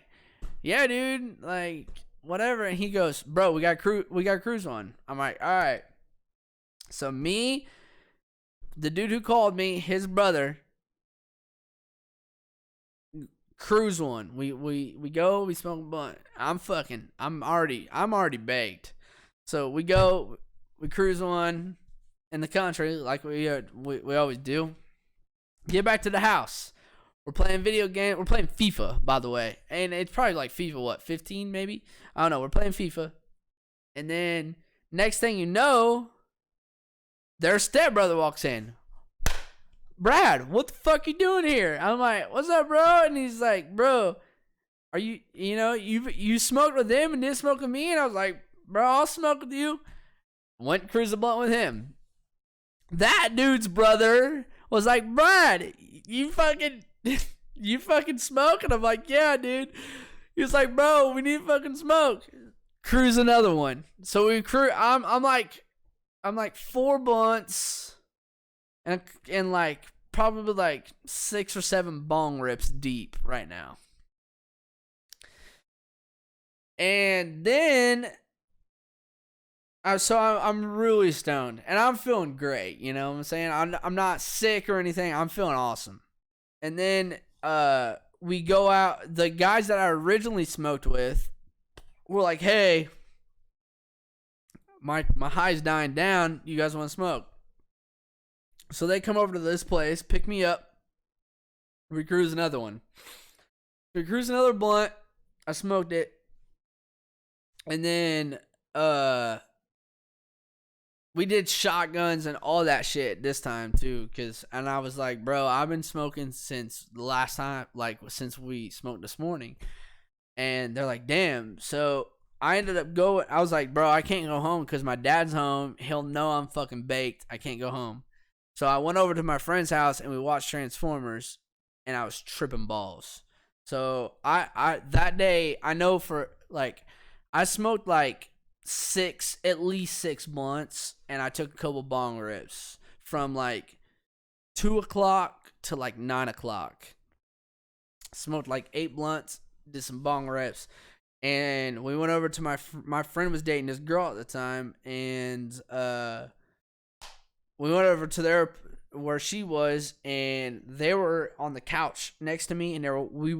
yeah, dude, like, whatever. And he goes, bro, we got cruise on. I'm like, all right. So me, the dude who called me, his brother, cruise one. We go, we smoke a blunt. I'm already baked. So we go, we cruise on in the country like we always do. Get back to the house. We're playing video game. We're playing FIFA, by the way. And it's probably like FIFA, 15 maybe? I don't know. We're playing FIFA. And then next thing you know, their stepbrother walks in. Brad, what the fuck you doing here? I'm like, what's up, bro? And he's like, bro, are you smoked with him and didn't smoke with me? And I was like, bro, I'll smoke with you. Went cruise the blunt with him. That dude's brother was like, Brad, you fucking smoke? And I'm like, yeah, dude. He was like, bro, we need to fucking smoke. Cruise another one. So we I'm like 4 blunts and like probably like 6 or 7 bong rips deep right now. And then I'm really stoned and I'm feeling great. You know what I'm saying? I'm not sick or anything. I'm feeling awesome. And then we go out. The guys that I originally smoked with were like, hey, my high's dying down. You guys want to smoke? So they come over to this place, pick me up. We cruise another one. We cruise another blunt. I smoked it. And then we did shotguns and all that shit this time too, and I was like, bro, I've been smoking since the last time, like since we smoked this morning. And they're like, damn. So I ended up going. I was like, bro, I can't go home because my dad's home. He'll know I'm fucking baked. I can't go home. So I went over to my friend's house and we watched Transformers, and I was tripping balls. So I that day, I know for like, I smoked like at least 6 months, and I took a couple bong rips from like 2 o'clock to like 9 o'clock. Smoked like 8 blunts, did some bong rips, and we went over to my friend was dating this girl at the time, and we went over to their where she was, and they were on the couch next to me, and we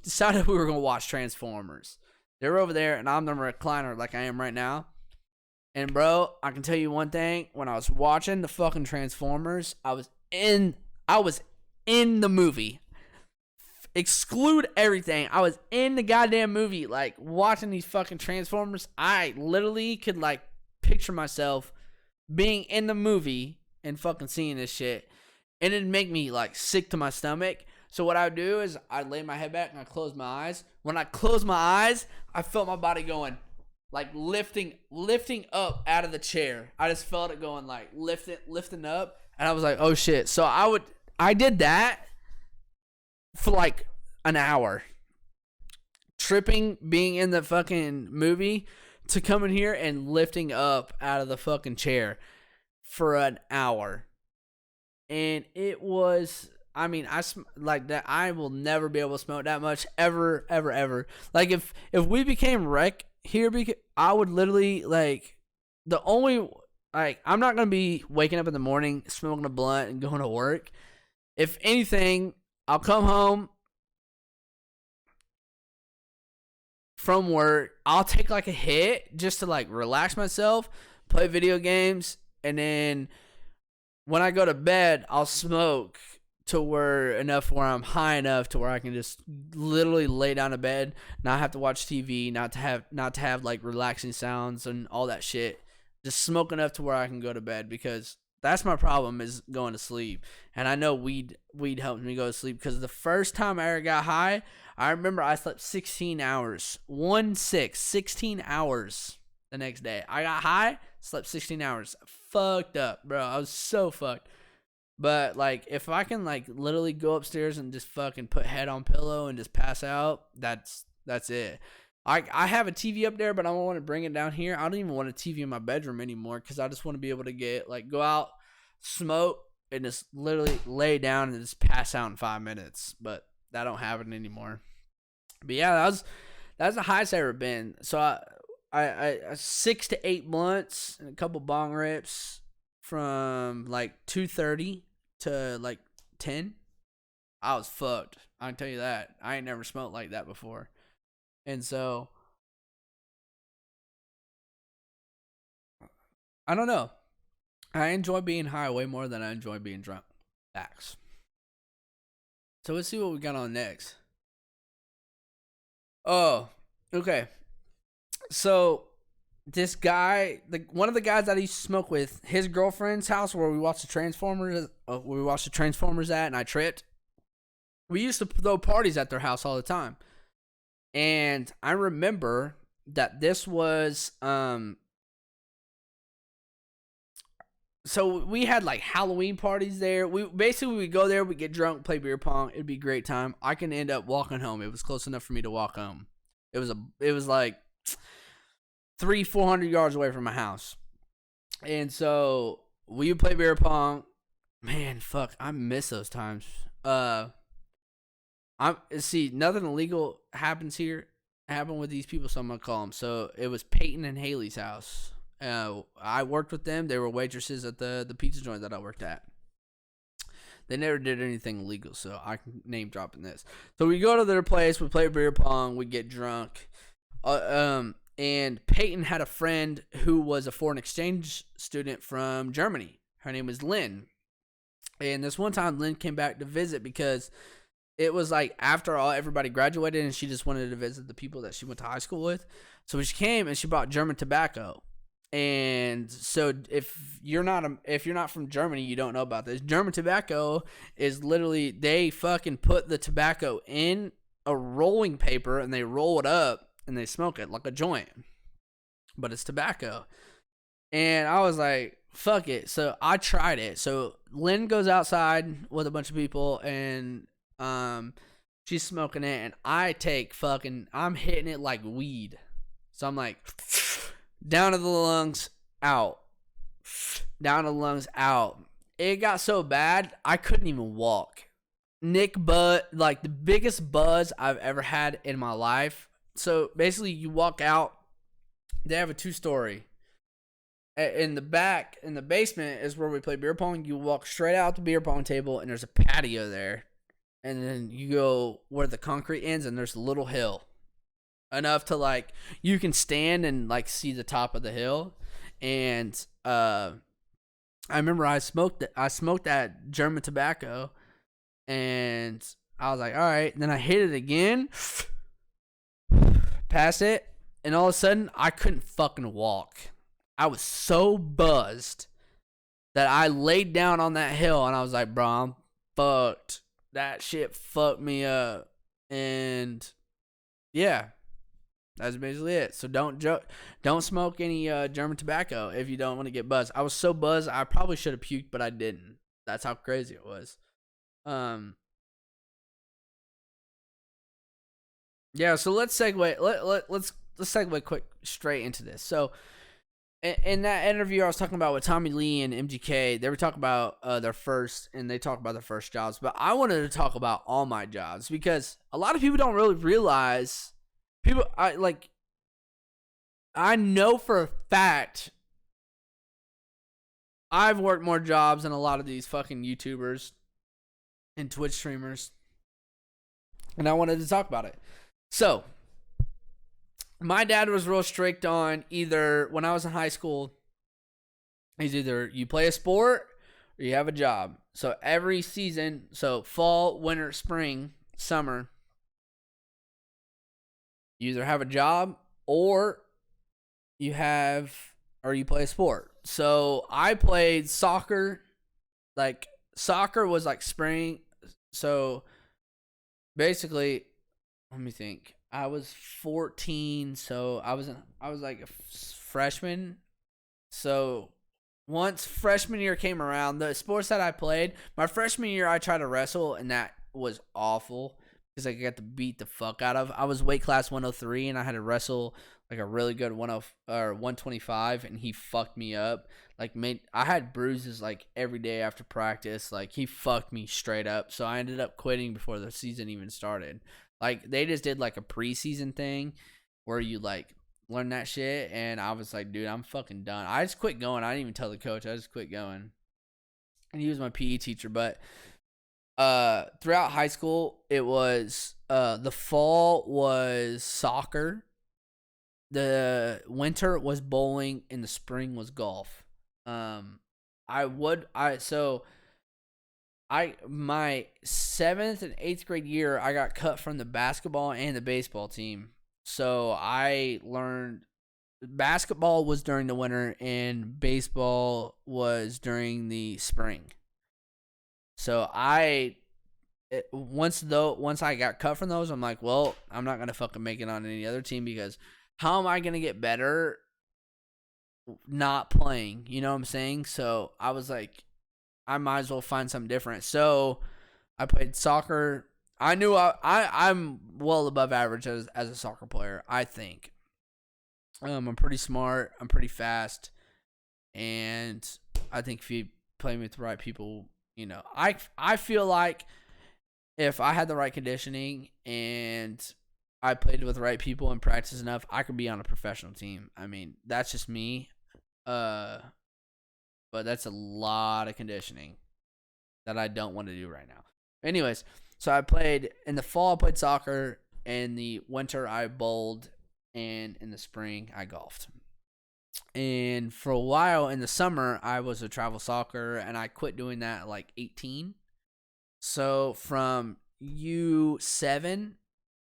decided we were gonna watch Transformers. They were over there, and I'm the recliner like I am right now. And bro, I can tell you one thing: when I was watching the fucking Transformers, I was in the movie. Exclude everything. I was in the goddamn movie, like watching these fucking Transformers. I literally could like picture myself being in the movie and fucking seeing this shit, and it'd make me like sick to my stomach. So what I would do is I'd lay my head back and I close my eyes. When I closed my eyes, I felt my body going, like lifting up out of the chair. I just felt it going like lifting up, and I was like, oh shit. So I did that for like an hour, tripping, being in the fucking movie, to come in here and lifting up out of the fucking chair for an hour. And it was, I mean, like that. I will never be able to smoke that much ever, ever, ever. Like if we became rec here, I would literally like the only like I'm not gonna be waking up in the morning smoking a blunt and going to work. If anything, I'll come home from work. I'll take like a hit just to like relax myself, play video games, and then when I go to bed, I'll smoke to where I'm high enough to where I can just literally lay down to bed, not have to watch TV, not to have like relaxing sounds and all that shit. Just smoke enough to where I can go to bed, because that's my problem, is going to sleep. And I know weed helps me go to sleep, because the first time I ever got high, I remember I slept 16 hours. 16 hours the next day. I got high, slept 16 hours. Fucked up, bro. I was so fucked. But like, if I can like literally go upstairs and just fucking put head on pillow and just pass out, that's it. I have a TV up there, but I don't want to bring it down here. I don't even want a TV in my bedroom anymore, because I just want to be able to go out, smoke, and just literally lay down and just pass out in 5 minutes. But that don't happen anymore. But yeah, that's the highest I've ever been. So I 6 to 8 blunts and a couple bong rips from like 2:30 to like 10. I was fucked. I can tell you that. I ain't never smoked like that before. And so, I don't know. I enjoy being high way more than I enjoy being drunk. Facts. So let's see what we got on next. Oh, okay. So this guy, one of the guys that I used to smoke with, his girlfriend's house where we watched the Transformers at, and I tripped. We used to throw parties at their house all the time. And I remember that this was so we had like Halloween parties there. We would go there, we'd get drunk, play beer pong. It'd be a great time. I can end up walking home. It was close enough for me to walk home. It was like 300-400 yards away from my house. And so we would play beer pong. Man, fuck, I miss those times. Nothing illegal happened with these people, so I'm gonna call them. So it was Peyton and Haley's house. I worked with them. They were waitresses at the pizza joint that I worked at. They never did anything illegal, so I can name dropping this. So we go to their place, we play beer pong, we get drunk. And Peyton had a friend who was a foreign exchange student from Germany. Her name was Lynn. And this one time, Lynn came back to visit because it was like after everybody graduated, and she just wanted to visit the people that she went to high school with. So she came and she brought German tobacco. And so if you're not from Germany, you don't know about this. German tobacco is literally, they fucking put the tobacco in a rolling paper and they roll it up and they smoke it like a joint, but it's tobacco. And I was like, fuck it. So I tried it. So Lynn goes outside with a bunch of people, and she's smoking it, and I'm hitting it like weed. So I'm like, down to the lungs, out. Down to the lungs, out. It got so bad, I couldn't even walk. Like the biggest buzz I've ever had in my life. So basically, you walk out, they have a 2-story. In the back, in the basement, is where we play beer pong. You walk straight out the beer pong table, and there's a patio there. And then you go where the concrete ends, and there's a little hill. Enough to, like, you can stand and, like, see the top of the hill. And I remember I smoked that German tobacco, and I was like, all right. And then I hit it again, pass it, and all of a sudden, I couldn't fucking walk. I was so buzzed that I laid down on that hill, and I was like, bro, I'm fucked. That shit fucked me up. And yeah, that's basically it. So don't smoke any German tobacco if you don't want to get buzzed. I was so buzzed, I probably should have puked, but I didn't. That's how crazy it was. Yeah, so let's segue. Let's segue quick straight into this. So in that interview I was talking about with Tommy Lee and MGK, they were talking about their first jobs. But I wanted to talk about all my jobs because a lot of people don't really realize. I know for a fact I've worked more jobs than a lot of these fucking YouTubers and Twitch streamers. And I wanted to talk about it. So, my dad was real strict on either, when I was in high school, he's either you play a sport or you have a job. So every season, so fall, winter, spring, summer, you either have a job or you play a sport. So I played soccer. Like, soccer was like spring. So basically, let me think. I was 14, so I was like a freshman. So once freshman year came around, the sports that I played, my freshman year I tried to wrestle, and that was awful because I got to beat the fuck out of. I was weight class 103, and I had to wrestle like a really good 125, and he fucked me up. Like, I had bruises like every day after practice. Like, he fucked me straight up. So I ended up quitting before the season even started. Like, they just did like a preseason thing where you like learn that shit, and I was like, dude, I'm fucking done. I just quit going. I didn't even tell the coach. I just quit going. And he was my PE teacher. But throughout high school, it was the fall was soccer, the winter was bowling, and the spring was golf. My 7th and 8th grade year, I got cut from the basketball and the baseball team. So I learned basketball was during the winter and baseball was during the spring. So once I got cut from those, I'm like, well, I'm not gonna fucking make it on any other team because how am I gonna get better not playing? You know what I'm saying? So I was like, I might as well find something different. So I played soccer. I knew I'm well above average as a soccer player, I think. I'm pretty smart. I'm pretty fast. And I think if you play with the right people, you know, I feel like if I had the right conditioning and I played with the right people and practiced enough, I could be on a professional team. I mean, that's just me. But that's a lot of conditioning that I don't want to do right now. Anyways, so I played in the fall. I played soccer. In the winter, I bowled, and in the spring, I golfed. And for a while in the summer, I was a travel soccer, and I quit doing that at like 18. So from U7,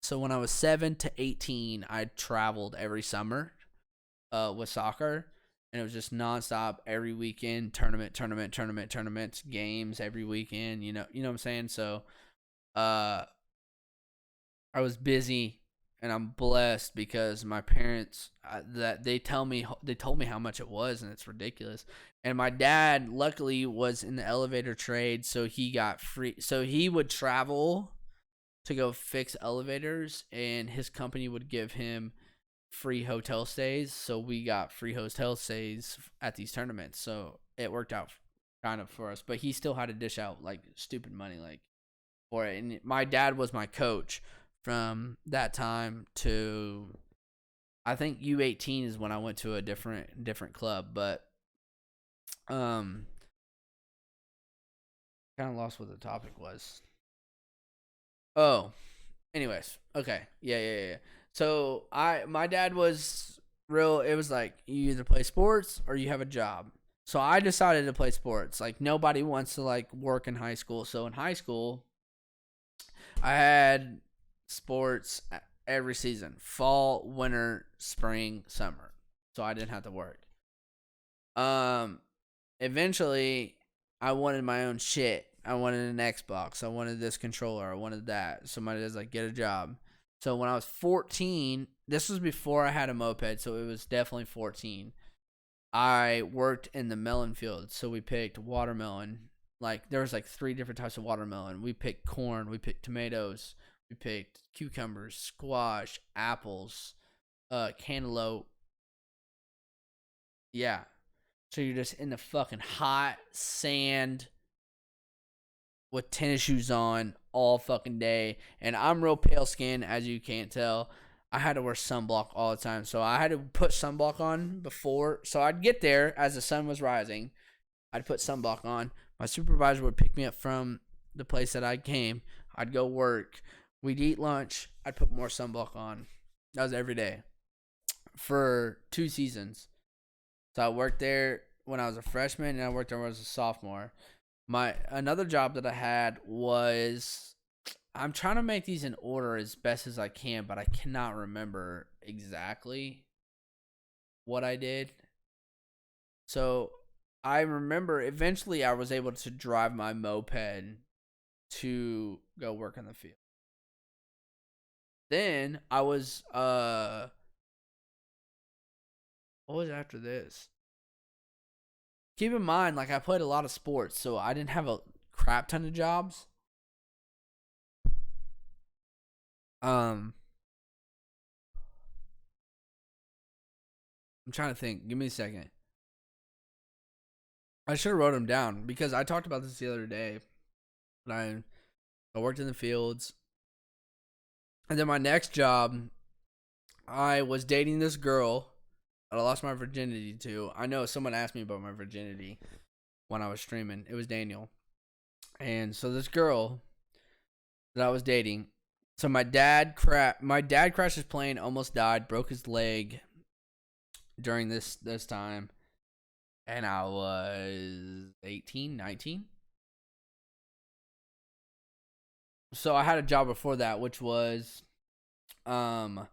so when I was 7 to 18, I traveled every summer with soccer. And it was just nonstop every weekend, tournaments, games every weekend. You know what I'm saying? So, I was busy, and I'm blessed because my parents they told me how much it was, and it's ridiculous. And my dad, luckily, was in the elevator trade, so he got free. So he would travel to go fix elevators, and his company would give him free hotel stays. So we got free hotel stays at these tournaments. So it worked out kind of for us. But he still had to dish out like stupid money like for it. And my dad was my coach from that time to, I think, U18 is when I went to a different club. But kind of lost what the topic was. Oh, anyways, okay, yeah. So my dad was real. It was like you either play sports or you have a job. So I decided to play sports. Like nobody wants to like work in high school. So in high school, I had sports every season: fall, winter, spring, summer. So I didn't have to work. Um, Eventually, I wanted my own shit. I wanted an Xbox. I wanted this controller. I wanted that. Somebody was like, get a job. So when I was 14, this was before I had a moped, so it was definitely 14. I worked in the melon field, so we picked watermelon. Like there was like 3 different types of watermelon. We picked corn. We picked tomatoes. We picked cucumbers, squash, apples, cantaloupe. Yeah. So you're just in the fucking hot sand with tennis shoes on all fucking day. And I'm real pale skinned, as you can't tell. I had to wear sunblock all the time. So I had to put sunblock on before. So I'd get there as the sun was rising. I'd put sunblock on. My supervisor would pick me up from the place that I came. I'd go work. We'd eat lunch. I'd put more sunblock on. That was every day for 2 seasons. So I worked there when I was a freshman, and I worked there when I was a sophomore. My another job that I had was, I'm trying to make these in order as best as I can, but I cannot remember exactly what I did. So I remember eventually I was able to drive my moped to go work in the field. Then I was what was after this? Keep in mind, like I played a lot of sports, so I didn't have a crap ton of jobs. Um, I'm trying to think. Give me a second. I should have wrote them down because I talked about this the other day. But I worked in the fields, and then my next job, I was dating this girl that I lost my virginity to. I know someone asked me about my virginity when I was streaming. It was Daniel, and so this girl that I was dating. So my dad crashed his plane, almost died, broke his leg during this time, and I was 18, 19. So I had a job before that, which was front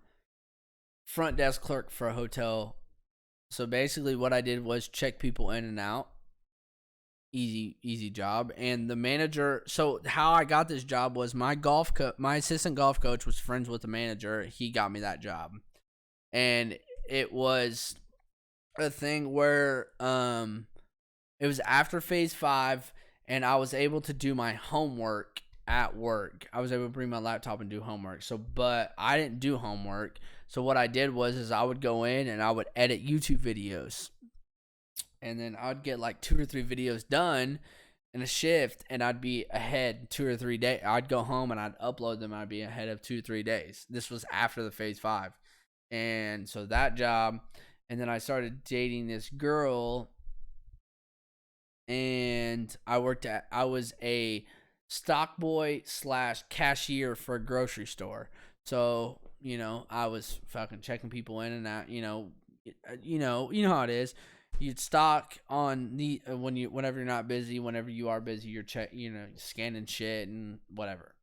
desk clerk for a hotel. So basically what I did was check people in and out. Easy job. And the manager, so how I got this job was my assistant golf coach was friends with the manager. He got me that job. And it was a thing where it was after phase 5, and I was able to do my homework at work. I was able to bring my laptop and do homework. So, but I didn't do homework. So what I did was I would go in and I would edit YouTube videos. And then I'd get like 2 or 3 videos done in a shift, and I'd be ahead 2 or 3 days. I'd go home and I'd upload them. I'd be ahead of 2 or 3 days. This was after the phase 5. And so that job, and then I started dating this girl, and I was a stock boy / cashier for a grocery store. So, I was fucking checking people in and out, you know how it is. You'd stock on the whenever you're not busy, whenever you are busy, you're scanning shit and whatever.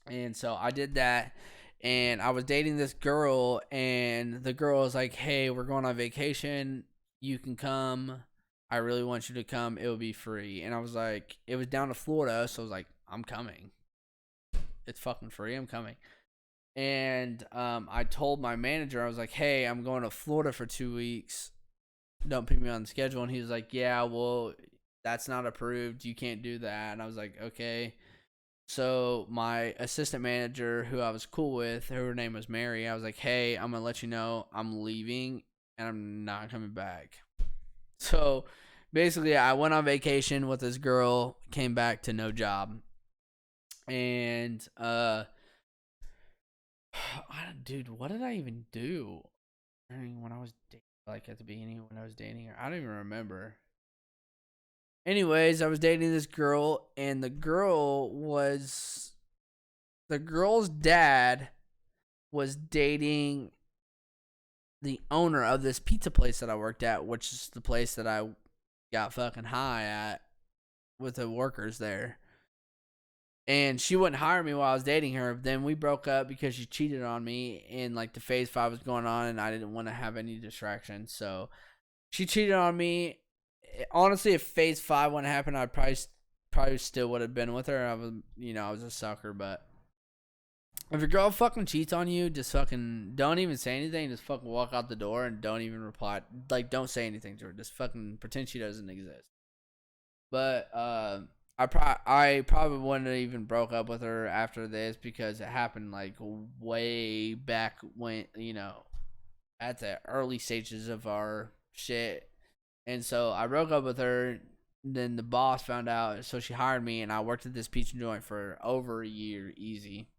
And so I did that, and I was dating this girl, and the girl was like, "Hey, we're going on vacation. You can come. I really want you to come. It will be free." And I was like, it was down to Florida, so I was like, I'm coming. It's fucking free. I'm coming. And I told my manager, I was like, "Hey, I'm going to Florida for 2 weeks. don't put me on the schedule. And he was like, yeah, well, that's not approved. You can't do that. And I was like, okay. So my assistant manager, who I was cool with, her name was Mary, I was like, hey, I'm going to let you know I'm leaving and I'm not coming back. So basically, I went on vacation with this girl, came back to no job. And, dude, what did I even do when I was like at the beginning when I was dating her? I don't even remember. Anyways, I was dating this girl, and the girl's dad was dating the owner of this pizza place that I worked at, which is the place that I got fucking high at with the workers there. And she wouldn't hire me while I was dating her. Then we broke up because she cheated on me, and like the phase 5 was going on, and I didn't want to have any distractions. So she cheated on me. Honestly, if phase 5 wouldn't happen, I probably still would have been with her. I was a sucker. But if your girl fucking cheats on you, just fucking don't even say anything. Just fucking walk out the door and don't even reply. Like, don't say anything to her. Just fucking pretend she doesn't exist. But I probably wouldn't have even broke up with her after this because it happened like way back when, at the early stages of our shit. And so I broke up with her. Then the boss found out, so she hired me, and I worked at this pizza joint for over a year, easy.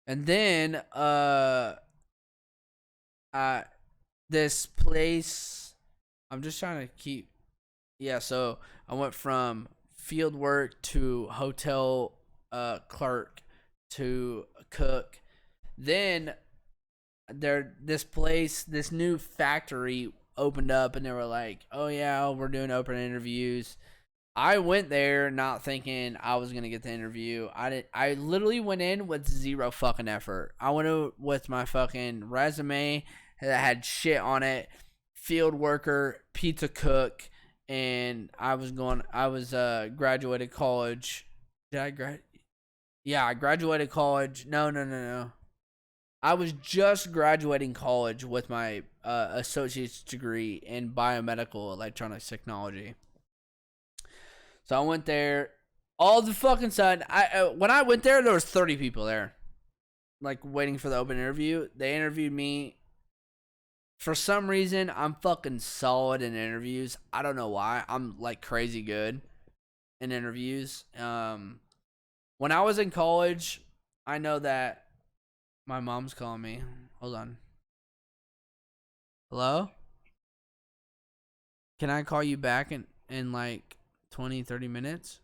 And then this place, I'm just trying to keep. Yeah, so I went from field work to hotel clerk to cook. Then this new factory opened up, and they were like, oh yeah, we're doing open interviews. I went there not thinking I was gonna get the interview. I literally went in with zero fucking effort. I went in with my fucking resume that had shit on it, field worker, pizza cook, and I was graduated college. Did I grad? Yeah, I graduated college. No. I was just graduating college with my associate's degree in biomedical electronics technology. So I went there. All the fucking sudden, when I went there was 30 people there, like waiting for the open interview. They interviewed me. For some reason, I'm fucking solid in interviews. I don't know why. I'm like crazy good in interviews. When I was in college, I know that my mom's calling me. Hold on. Hello? Can I call you back in like 20, 30 minutes?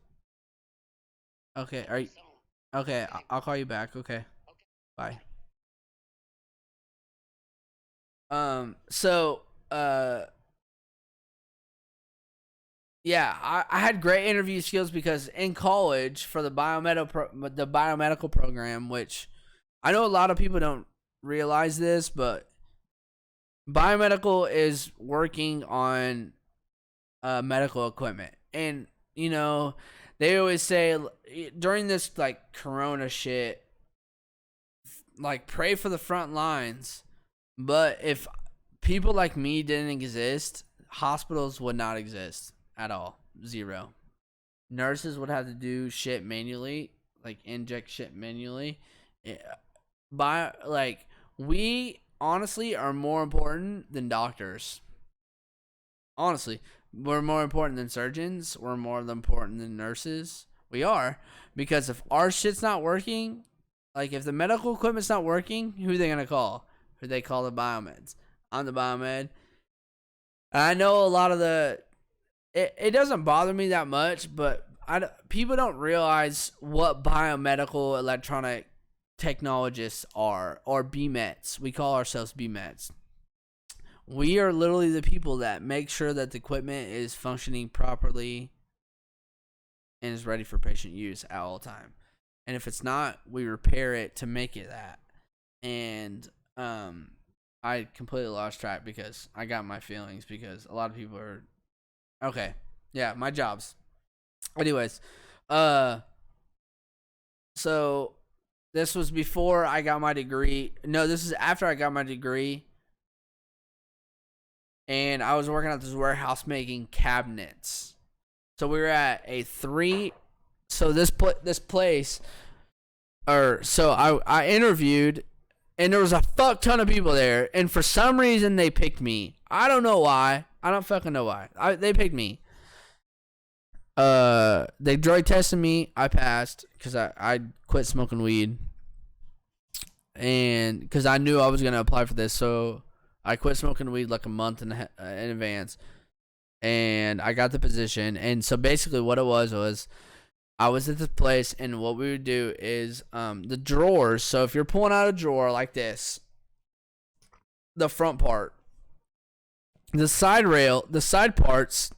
Okay. Are you okay? I'll call you back. Okay. Bye. So, yeah, I had great interview skills because in college for the biomedical program, which I know a lot of people don't realize this, but biomedical is working on medical equipment. And they always say during this like corona shit, like pray for the front lines. But if people like me didn't exist, hospitals would not exist at all. Zero. Nurses would have to do shit manually, like inject shit manually. We honestly are more important than doctors. Honestly, we're more important than surgeons. We're more important than nurses. We are, because if our shit's not working, like if the medical equipment's not working, who are they gonna call? Who they call the biomeds? I'm the biomed. I know a lot of it doesn't bother me that much, but people don't realize what biomedical electronic technologists are, or BMETs. We call ourselves BMETs. We are literally the people that make sure that the equipment is functioning properly and is ready for patient use at all time. And if it's not, we repair it to make it that. And I completely lost track because I got my feelings because a lot of people are okay. Yeah, my jobs. Anyways, so this was before I got my degree. No, this is after I got my degree. and I was working at this warehouse making cabinets. So we were at a this place, I interviewed, and there was a fuck ton of people there, and for some reason they picked me. I don't know why. I don't fucking know why. They picked me. They drug tested me. I passed because I quit smoking weed, and because I knew I was gonna apply for this, so I quit smoking weed like a month in advance, and I got the position. And so basically, what it was I was at this place, and what we would do is the drawers. So if you're pulling out a drawer like this, the front part, the side parts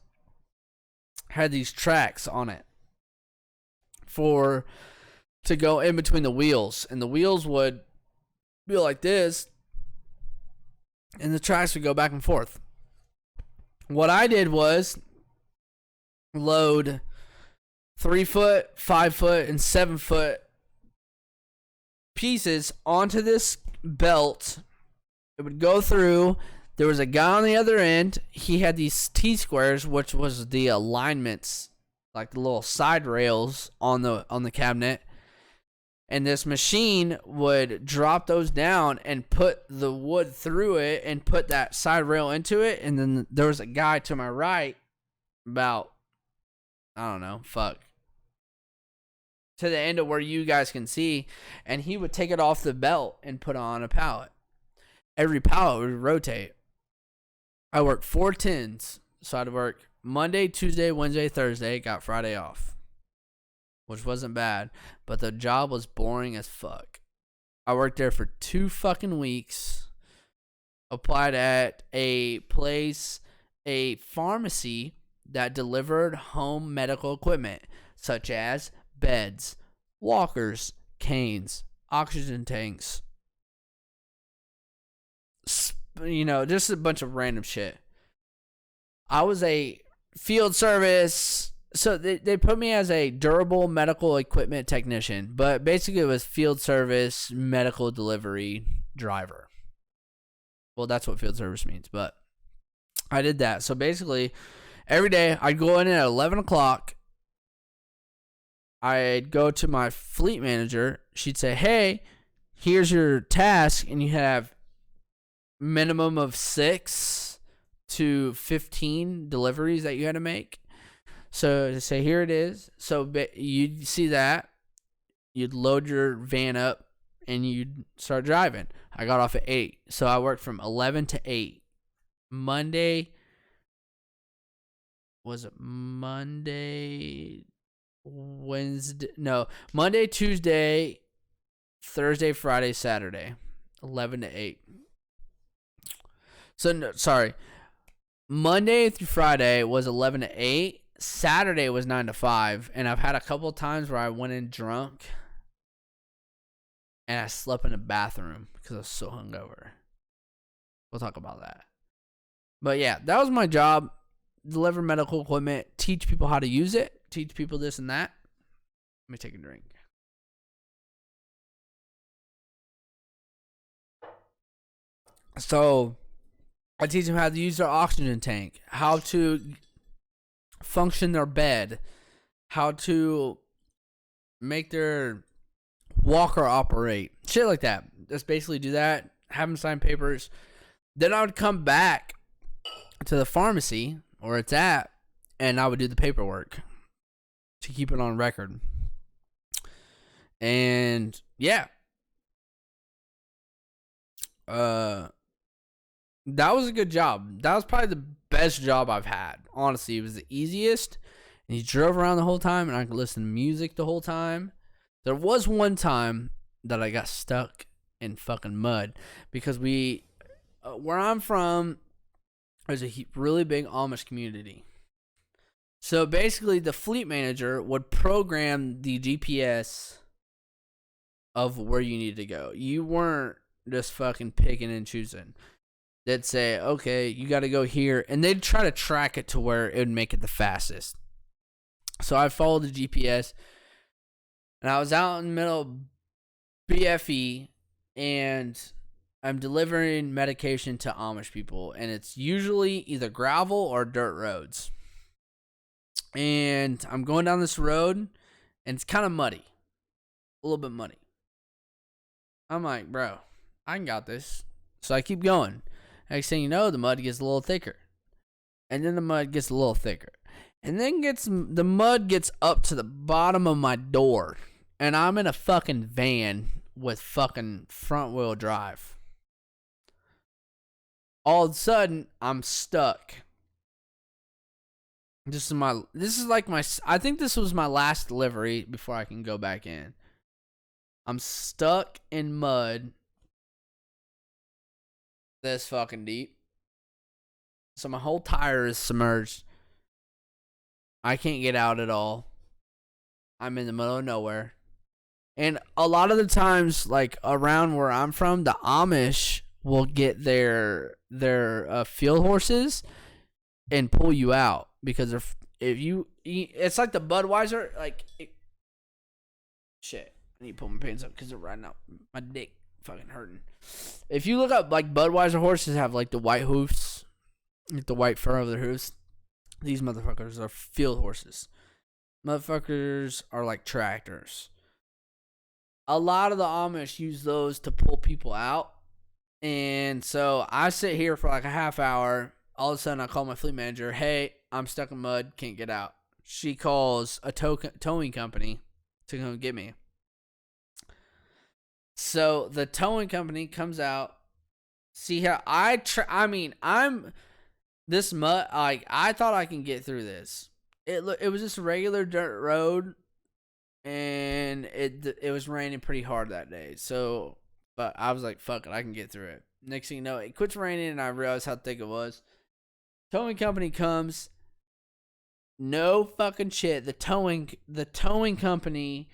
had these tracks on it to go in between the wheels, and the wheels would be like this, and the tracks would go back and forth. What I did was load 3-foot, 5-foot, and 7-foot pieces onto this belt. It would go through. There was a guy on the other end. He had these T-squares, which was the alignments, like the little side rails on the cabinet. And this machine would drop those down and put the wood through it and put that side rail into it. And then there was a guy to my right, about, I don't know, to the end of where you guys can see, and he would take it off the belt and put it on a pallet. Every pallet would rotate. I worked 4 tens, so I'd work Monday, Tuesday, Wednesday, Thursday, got Friday off, which wasn't bad, but the job was boring as fuck. I worked there for 2 fucking weeks, applied at a pharmacy that delivered home medical equipment, such as beds, walkers, canes, oxygen tanks, just a bunch of random shit. I was a field service, so they put me as a durable medical equipment technician, but basically it was field service medical delivery driver. Well, that's what field service means, but I did that. So basically, every day I'd go in at 11 o'clock. I'd go to my fleet manager. She'd say, hey, here's your task, and you have minimum of 6 to 15 deliveries that you had to make. So to say, here it is. So you'd see that. You'd load your van up, and you'd start driving. I got off at 8. So I worked from 11 to 8. Monday, Wednesday? No, Monday, Tuesday, Thursday, Friday, Saturday, 11 to 8. So, no, sorry. Monday through Friday was 11 to 8. Saturday was 9 to 5. And I've had a couple of times where I went in drunk and I slept in a bathroom because I was so hungover. We'll talk about that. But yeah, that was my job. Deliver medical equipment, teach people how to use it, teach people this and that. Let me take a drink. So I teach them how to use their oxygen tank, how to function their bed, how to make their walker operate, shit like that. Just basically do that, have them sign papers. Then I would come back to the pharmacy where it's at, and I would do the paperwork to keep it on record. And yeah, that was a good job. That was probably the best job I've had. Honestly, it was the easiest, and you drove around the whole time, and I could listen to music the whole time. There was one time that I got stuck in fucking mud because where I'm from, there's a really big Amish community. So basically, the fleet manager would program the GPS of where you need to go. You weren't just fucking picking and choosing. They'd say, okay, you got to go here. And they'd try to track it to where it would make it the fastest. So I followed the GPS. And I was out in the middle of BFE. And I'm delivering medication to Amish people, and it's usually either gravel or dirt roads. And I'm going down this road, and it's kind of muddy, a little bit muddy. I'm like, bro, I got this. So I keep going. Next thing you know, the mud gets a little thicker, and then the mud gets a little thicker, and then the mud gets up to the bottom of my door, and I'm in a fucking van with fucking front wheel drive. All of a sudden, I'm stuck. I think this was my last delivery before I can go back in. I'm stuck in mud this fucking deep. So my whole tire is submerged. I can't get out at all. I'm in the middle of nowhere. And a lot of the times, like around where I'm from, the Amish will get their field horses and pull you out, because if you eat, it's like the Budweiser, shit. I need to pull my pants up because they're riding out. My dick fucking hurting. If you look up, like, Budweiser horses have like the white hoofs, like the white fur over their hoofs. These motherfuckers are field horses. Motherfuckers are like tractors. A lot of the Amish use those to pull people out. And so I sit here for like a half hour. All of a sudden, I call my fleet manager. Hey, I'm stuck in mud. Can't get out. She calls a towing company to come get me. So the towing company comes out. See how I'm this mud. Like, I thought I can get through this. It was just a regular dirt road, and it was raining pretty hard that day. So, but I was like, fuck it, I can get through it. Next thing you know, it quits raining, and I realized how thick it was. Towing company comes. No fucking shit. The towing company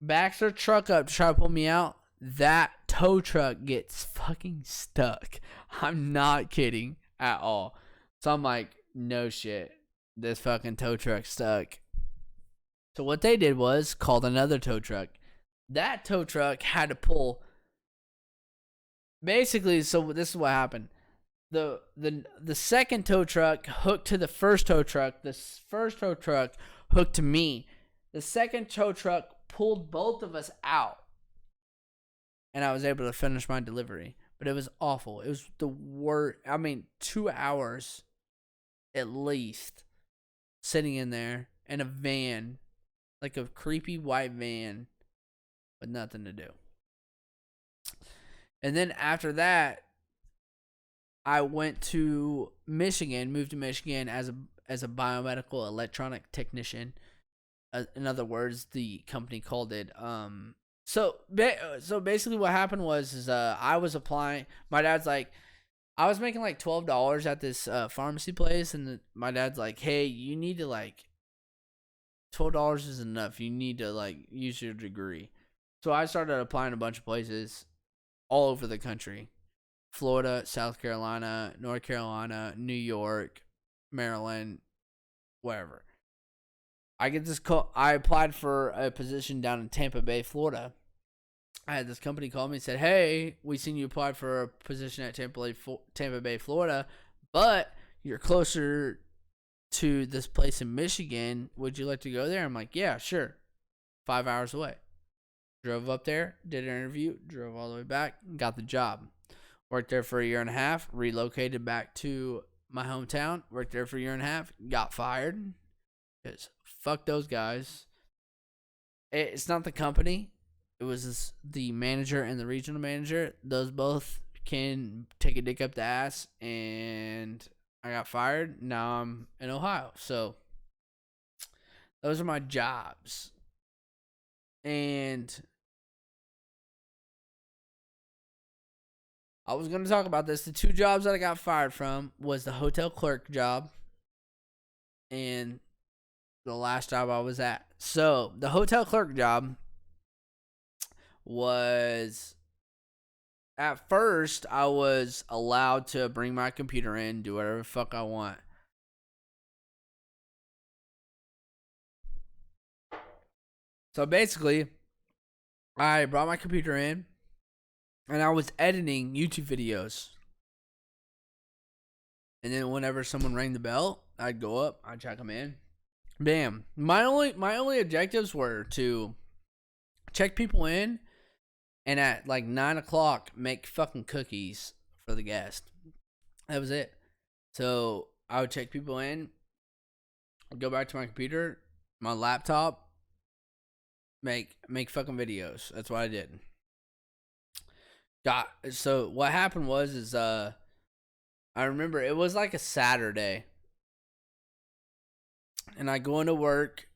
backs their truck up to try to pull me out. That tow truck gets fucking stuck. I'm not kidding at all. So I'm like, no shit. This fucking tow truck stuck. So what they did was called another tow truck. That tow truck had to pull. Basically, so this is what happened. The second tow truck hooked to the first tow truck. The first tow truck hooked to me. The second tow truck pulled both of us out, and I was able to finish my delivery. But it was awful. It was the worst. 2 hours at least sitting in there in a van, like a creepy white van with nothing to do. And then after that, I went to Michigan, moved to Michigan as a biomedical electronic technician. In other words, the company called it. So basically, what happened was I was applying. My dad's like, I was making like $12 at this pharmacy place, and my dad's like, hey, you need to, like, $12 is enough. You need to, like, use your degree. So I started applying a bunch of places all over the country. Florida, South Carolina, North Carolina, New York, Maryland, wherever. I get this call. I applied for a position down in Tampa Bay, Florida. I had this company call me and said, hey, we seen you applied for a position at Tampa Bay, Florida, but you're closer to this place in Michigan. Would you like to go there? I'm like, yeah, sure. 5 hours away. Drove up there, did an interview, drove all the way back, got the job. Worked there for a year and a half, relocated back to my hometown, worked there for a year and a half, got fired. Because fuck those guys. It's not the company. It was the manager and the regional manager. Those both can take a dick up the ass, and I got fired. Now I'm in Ohio. So those are my jobs. And I was going to talk about this. The two jobs that I got fired from was the hotel clerk job and the last job I was at. So the hotel clerk job was, at first, I was allowed to bring my computer in, do whatever the fuck I want. So basically, I brought my computer in. and I was editing YouTube videos. And then whenever someone rang the bell, I'd go up, I'd check them in. Bam. My only objectives were to check people in, and at like 9 o'clock make fucking cookies for the guest. That was it. So I would check people in, go back to my computer, my laptop, make fucking videos. That's what I did. So what happened was I remember it was like a Saturday, and I go into work.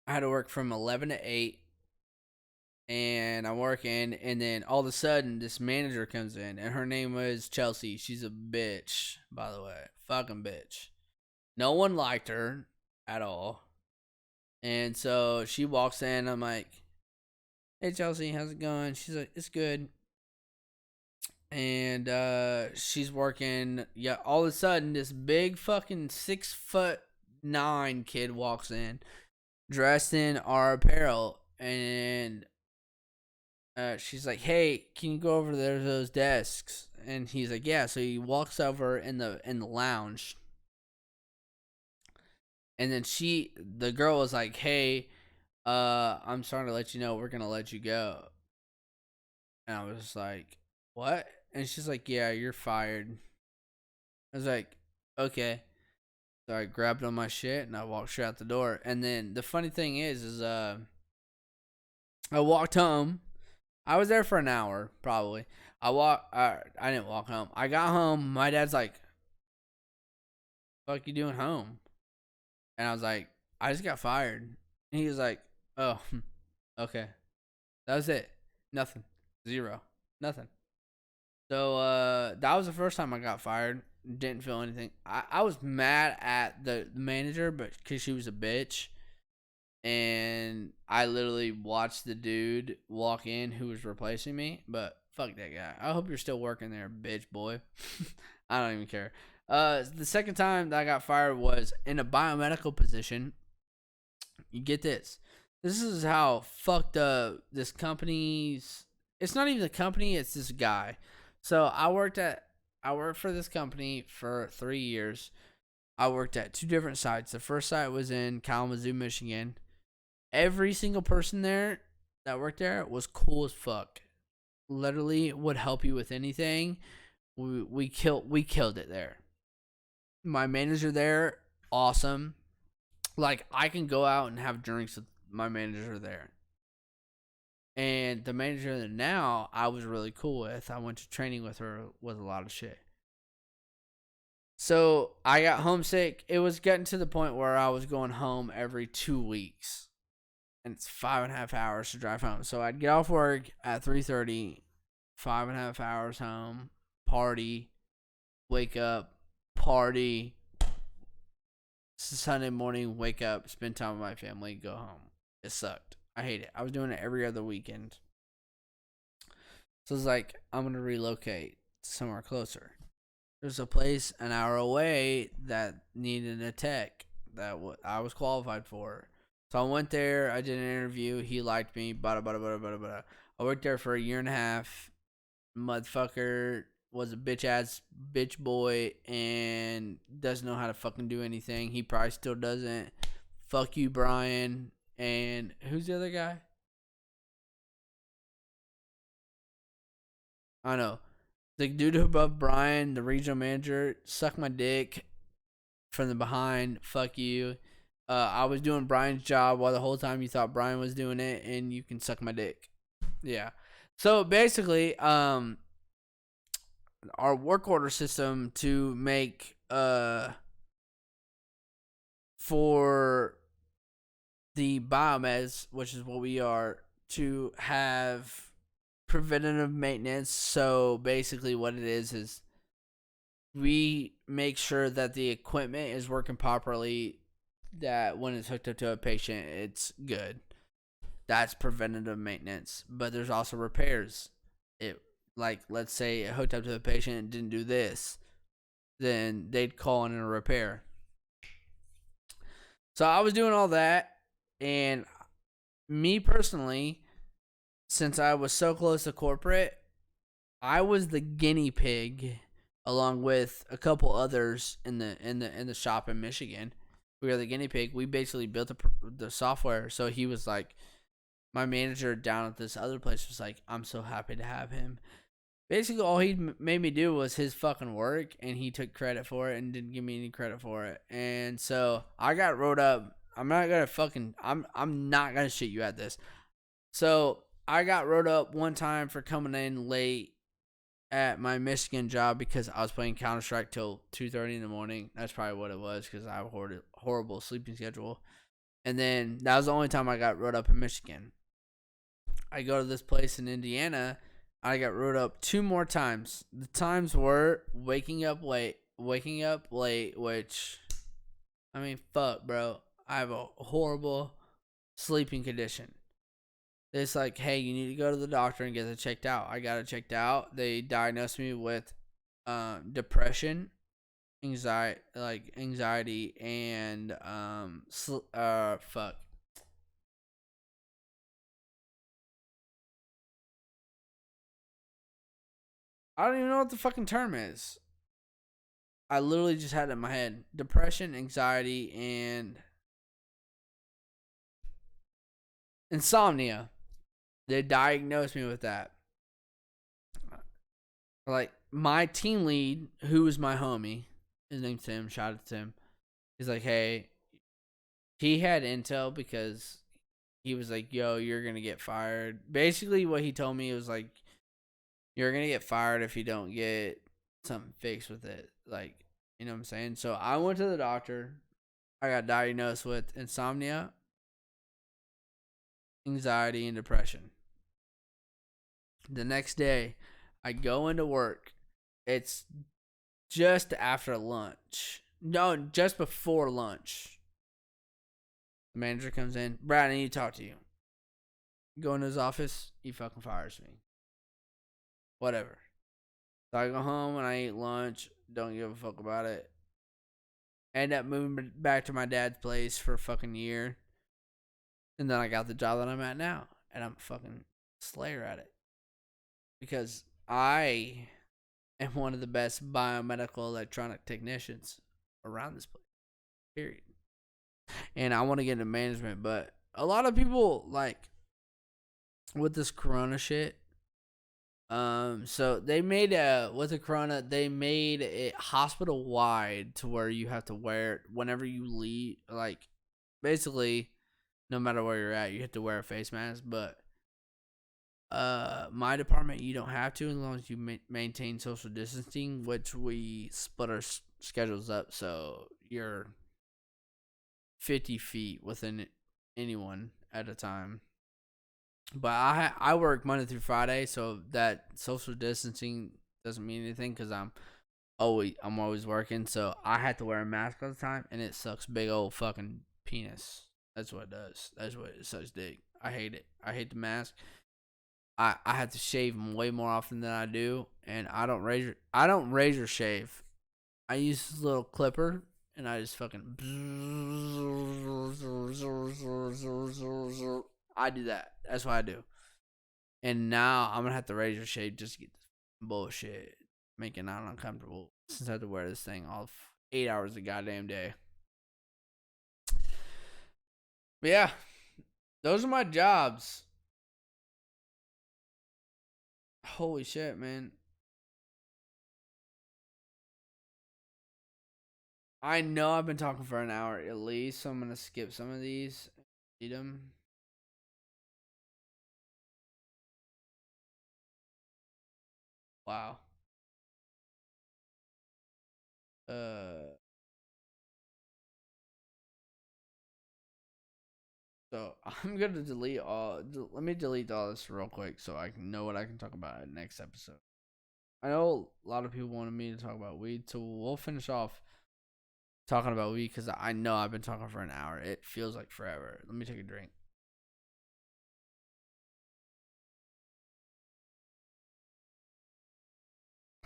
I had to work from 11 to 8, and I'm working, and then all of a sudden this manager comes in, and her name was Chelsea. She's a bitch, by the way. Fucking bitch. No one liked her at all. And so she walks in, I'm like, "Hey Chelsea, how's it going?" She's like, "It's good." And she's working. Yeah, all of a sudden this big fucking 6'9" kid walks in, dressed in our apparel, and she's like, "Hey, can you go over there to those desks?" And he's like, "Yeah." So he walks over in the lounge, and then the girl was like, "Hey, I'm sorry to let you know we're gonna let you go." And I was like, "What?" And she's like, "Yeah, you're fired." I was like, "Okay." So I grabbed on my shit and I walked straight out the door. And then the funny thing is I walked home. I was there for an hour probably. I didn't walk home. I got home. My dad's like, "Fuck you doing home?" And I was like, "I just got fired." And he was like, "Oh, okay." That was it. Nothing. Zero. Nothing. So that was the first time I got fired. Didn't feel anything. I was mad at the manager, but because she was a bitch. And I literally watched the dude walk in who was replacing me. But fuck that guy. I hope you're still working there, bitch boy. I don't even care. The second time that I got fired was in a biomedical position. You get this. This is how fucked up this company's. It's not even the company. It's this guy. So I worked for this company for 3 years. I worked at 2 different sites. The first site was in Kalamazoo, Michigan. Every single person there that worked there was cool as fuck. Literally would help you with anything. We killed it there. My manager there, awesome. Like I can go out and have drinks with my manager there. And the manager that now I was really cool with. I went to training with her with a lot of shit. So I got homesick. It was getting to the point where I was going home every 2 weeks. And it's 5.5 hours to drive home. So I'd get off work at 3:30, 5.5 hours home, party, wake up, party. Sunday morning, wake up, spend time with my family, go home. It sucked. I hate it. I was doing it every other weekend. So it's like, I'm going to relocate somewhere closer. There's a place an hour away that needed a tech that I was qualified for. So I went there. I did an interview. He liked me. Bada, bada, bada, bada, bada. I worked there for a year and a half. Motherfucker was a bitch ass bitch boy and doesn't know how to fucking do anything. He probably still doesn't. Fuck you, Brian. And who's the other guy? I don't know. The dude above Brian, the regional manager, suck my dick from the behind. Fuck you. I was doing Brian's job while the whole time you thought Brian was doing it, and you can suck my dick. Yeah. So basically, our work order system to make for the biomeds, which is what we are, to have preventative maintenance. So basically what it is we make sure that the equipment is working properly, that when it's hooked up to a patient, it's good. That's preventative maintenance. But there's also repairs. Like, let's say it hooked up to the patient and didn't do this, then they'd call in a repair. So I was doing all that, and me personally, since I was so close to corporate, I was the guinea pig, along with a couple others in the shop in Michigan. We were the guinea pig. We basically built the software. So he was like, my manager down at this other place was like, I'm so happy to have him. Basically, all he made me do was his fucking work, and he took credit for it and didn't give me any credit for it. And so I got wrote up. I'm not gonna shit you at this. So I got wrote up one time for coming in late at my Michigan job because I was playing Counter Strike till 2:30 in the morning. That's probably what it was because I have a horrible sleeping schedule. And then that was the only time I got wrote up in Michigan. I go to this place in Indiana. I got wrote up 2 more times. The times were waking up late, which, I mean, fuck, bro. I have a horrible sleeping condition. It's like, hey, you need to go to the doctor and get it checked out. I got it checked out. They diagnosed me with depression, anxiety, and fuck. I don't even know what the fucking term is. I literally just had it in my head. Depression, anxiety, and insomnia. They diagnosed me with that. Like, my team lead, who was my homie, his name's Tim, shout out to Tim. He's like, hey, he had intel because he was like, yo, you're going to get fired. Basically, what he told me was like, you're going to get fired if you don't get something fixed with it. Like, you know what I'm saying? So I went to the doctor. I got diagnosed with insomnia, anxiety, and depression. The next day, I go into work. It's just after lunch. No, just before lunch. The manager comes in. Brad, I need to talk to you. Go into his office. He fucking fires me. Whatever. So I go home and I eat lunch. Don't give a fuck about it. End up moving back to my dad's place for a fucking year. And then I got the job that I'm at now. And I'm a fucking slayer at it. Because I am one of the best biomedical electronic technicians around this place. Period. And I want to get into management, but a lot of people, like, with this corona shit, so they made with the corona, they made it hospital wide to where you have to wear it whenever you leave. Like, basically, no matter where you're at, you have to wear a face mask. But my department, you don't have to as long as you maintain social distancing, which we split our schedules up, so you're 50 feet within anyone at a time. But I work Monday through Friday, so that social distancing doesn't mean anything because I'm always working. So I have to wear a mask all the time, and it sucks big old fucking penis. That's what it does. That's what it sucks dick. I hate it. I hate the mask. I have to shave them way more often than I do, and I don't razor shave. I use this little clipper, and I just fucking I do that. That's what I do. And now I'm gonna have to razor shave just to get this bullshit making out uncomfortable since I have to wear this thing all 8 hours a goddamn day. But yeah, those are my jobs. Holy shit, man. I know I've been talking for an hour at least, so I'm gonna skip some of these. Read them. Wow. Uh, so I'm gonna delete all. Let me delete all this real quick so I can know what I can talk about in next episode. I know a lot of people wanted me to talk about weed, so we'll finish off talking about weed because I know I've been talking for an hour. It feels like forever. Let me take a drink.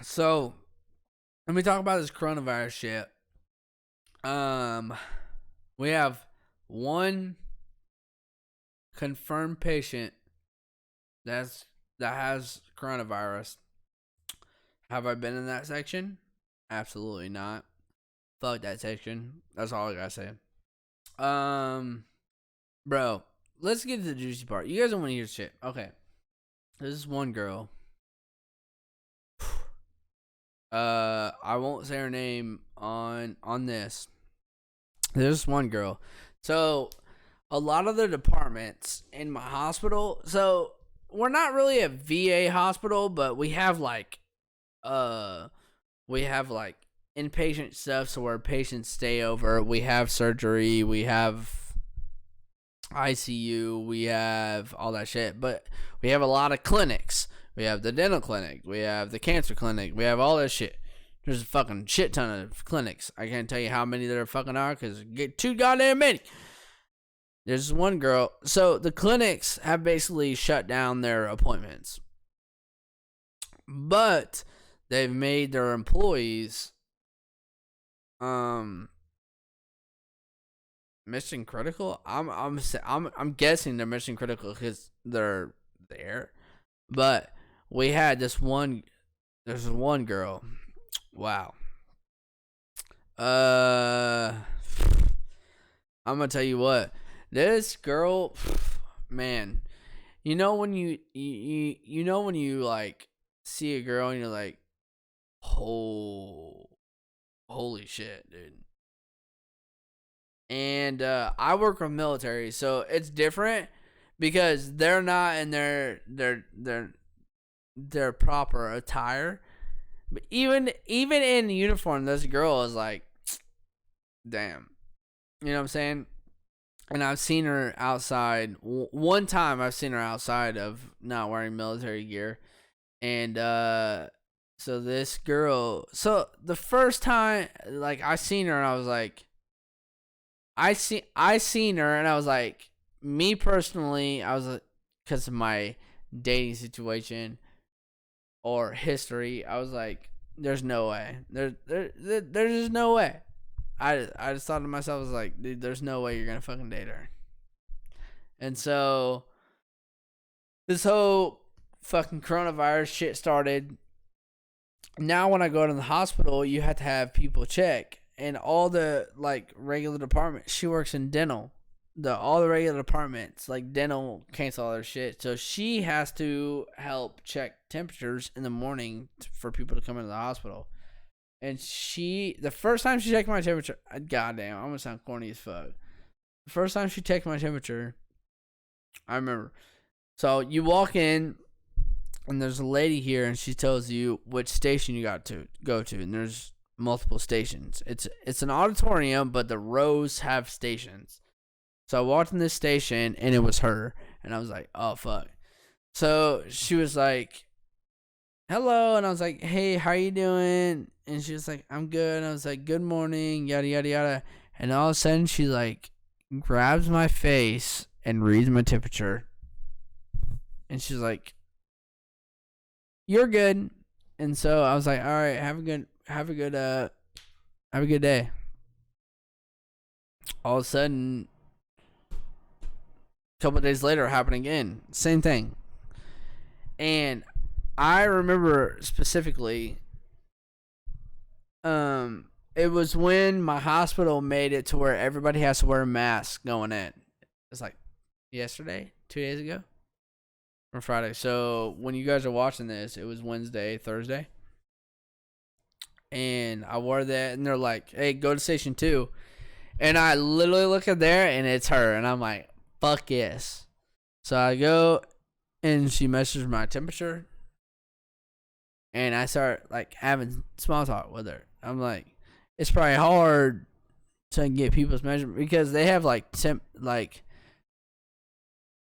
So let me talk about this coronavirus shit. We have one confirmed patient that has coronavirus. Have I been in that section? Absolutely not. Fuck that section. That's all I gotta say. Um, bro, let's get to the juicy part. You guys don't want to hear shit. Okay. There's this one girl. I won't say her name on this. There's this one girl. So, a lot of the departments in my hospital. So, we're not really a VA hospital, but we have like inpatient stuff, so where patients stay over. We have surgery, we have ICU, we have all that shit. But we have a lot of clinics. We have the dental clinic, we have the cancer clinic, we have all that shit. There's a fucking shit ton of clinics. I can't tell you how many there fucking are because get too goddamn many. There's one girl. So the clinics have basically shut down their appointments, but they've made their employees mission critical. I'm guessing they're mission critical because they're there. But we had this one. There's one girl. Wow. I'm gonna tell you what. This girl, man. You know when you know when you like see a girl and you're like, oh, holy shit, dude. And I work with military, so it's different because they're not in their proper attire. But even in uniform, this girl is like, damn. You know what I'm saying? And I've seen her outside. One time I've seen her outside of not wearing military gear. And so this girl, so the first time like I seen her and I was like, I seen her and I was like, me personally, I was like, because of my dating situation or history, I was like, there's no way. There's just no way. I just thought to myself, I was like, dude, there's no way you're gonna fucking date her. And so this whole fucking coronavirus shit started. Now when I go to the hospital, you have to have people check, and all the like regular departments. She works in dental. All the regular departments like dental cancel all their shit, so she has to help check temperatures in the morning for people to come into the hospital. And the first time she checked my temperature, goddamn, I'm gonna sound corny as fuck. The first time she checked my temperature, I remember. So you walk in, and there's a lady here, and she tells you which station you got to go to, and there's multiple stations. It's an auditorium, but the rows have stations. So I walked in this station, and it was her, and I was like, oh fuck. So she was like, hello, and I was like, hey, how you doing? And she was like, I'm good. And I was like, good morning, yada yada yada. And all of a sudden she like grabs my face and reads my temperature, and she's like, you're good. And so I was like, all right, have a good day. All of a sudden, a couple of days later, it happened again, same thing. And I remember specifically, it was when my hospital made it to where everybody has to wear a mask going in. It's like yesterday, 2 days ago, or Friday. So when you guys are watching this, it was Wednesday, Thursday. And I wore that, and they're like, hey, go to station 2. And I literally look at there, and it's her. And I'm like, fuck yes. So I go, and she measures my temperature. And I start like having small talk with her. I'm like, it's probably hard to get people's measurement because they have like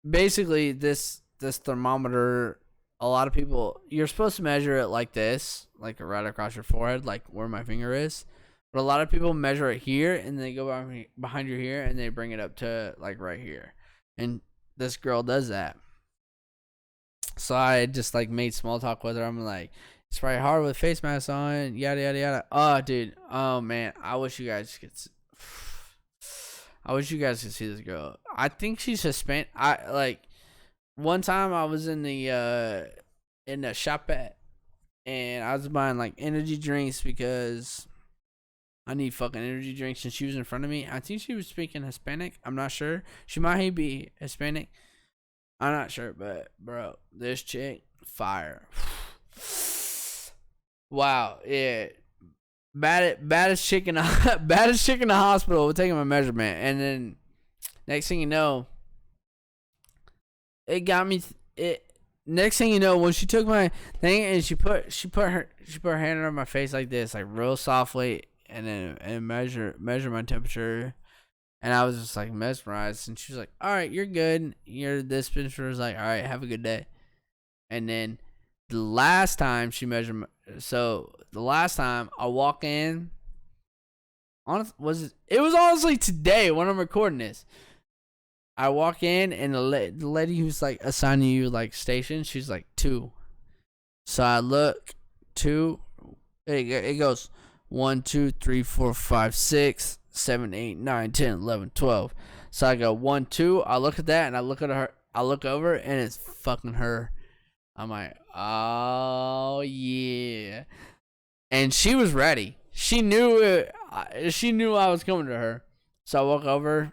basically this thermometer. A lot of people, you're supposed to measure it like this, like right across your forehead, like where my finger is. But a lot of people measure it here, and they go behind your ear, and they bring it up to like right here. And this girl does that. So I just like made small talk with her. I'm like, it's probably hard with face masks on, yada yada yada. Oh, dude. Oh man, I wish you guys could see this girl. I think she's Hispanic. I like one time I was in the shop at and I was buying like energy drinks because I need fucking energy drinks, and she was in front of me. I think she was speaking Hispanic. I'm not sure. She might be Hispanic. I'm not sure, but bro, this chick, fire. Wow, yeah. Baddest chick in the baddest chick in the hospital. We're taking my measurement, and then next thing you know, it got me. It next thing you know, when she took my thing and she put her hand on my face like this, like real softly, and then measure my temperature, and I was just like mesmerized. And she was like, "All right, you're good." Your dispenser was like, "All right, have a good day." And then the last time she measured, the last time I walk in, it was honestly today when I'm recording this. I walk in and the lady who's like assigning you like stations, she's like 2. So I look 2. It goes 1, 2, 3, 4, 5, 6, 7, 8, 9, 10, 11, 12. So I go 1, 2. I look at that and I look at her. I look over and it's fucking her. I'm like, oh yeah. And she was ready. She knew it. She knew I was coming to her. So I walk over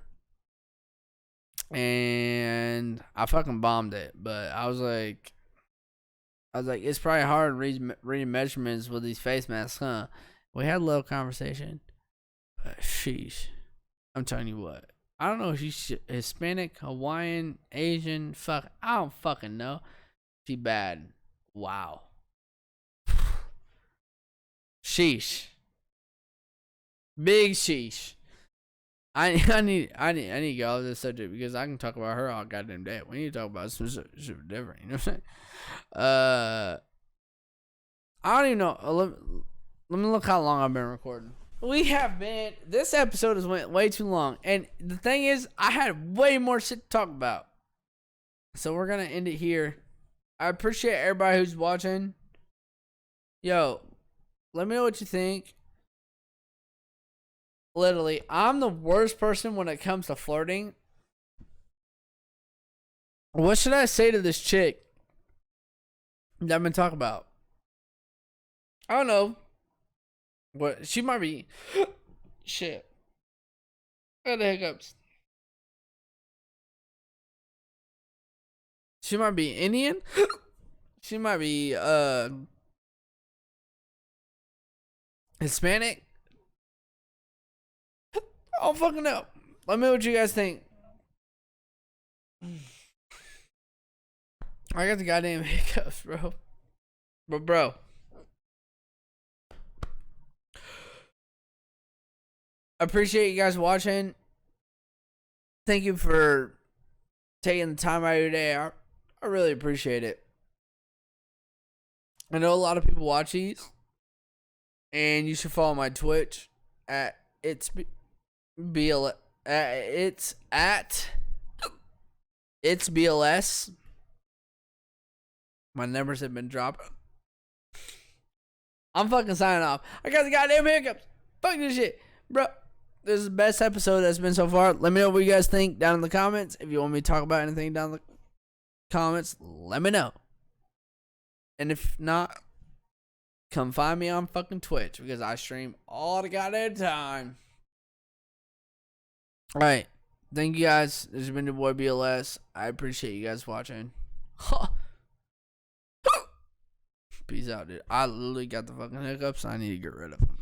and I fucking bombed it. But I was like, it's probably hard reading measurements with these face masks, huh? We had a little conversation. But sheesh. I'm telling you what. I don't know if she's Hispanic, Hawaiian, Asian. Fuck. I don't fucking know. She bad. Wow. Sheesh. Big sheesh. I need to get off this subject because I can talk about her all goddamn day. We need to talk about some shit different. You know what I'm saying? I don't even know. Let me look how long I've been recording. We have been. This episode has went way too long, and the thing is, I had way more shit to talk about. So we're gonna end it here. I appreciate everybody who's watching. Yo, let me know what you think. Literally, I'm the worst person when it comes to flirting. What should I say to this chick that I've been talking about? I don't know. What she might be. Shit. I got the hiccups. She might be Indian. She might be Hispanic. I don't fucking know. Let me know what you guys think. I got the goddamn hiccups, bro. But bro, appreciate you guys watching. Thank you for taking the time out of your day. I really appreciate it. I know a lot of people watch these, and you should follow my Twitch at ItsBLS. It's at ItsBLS. My numbers have been dropped. I'm fucking signing off. I got the goddamn hiccups. Fuck this shit, bro. This is the best episode that's been so far. Let me know what you guys think down in the comments. If you want me to talk about anything down in the comments, let me know. And if not, come find me on fucking Twitch because I stream all the goddamn time. Alright. Thank you guys. This has been your boy BLS. I appreciate you guys watching. Peace out, dude. I literally got the fucking hiccups. I need to get rid of them.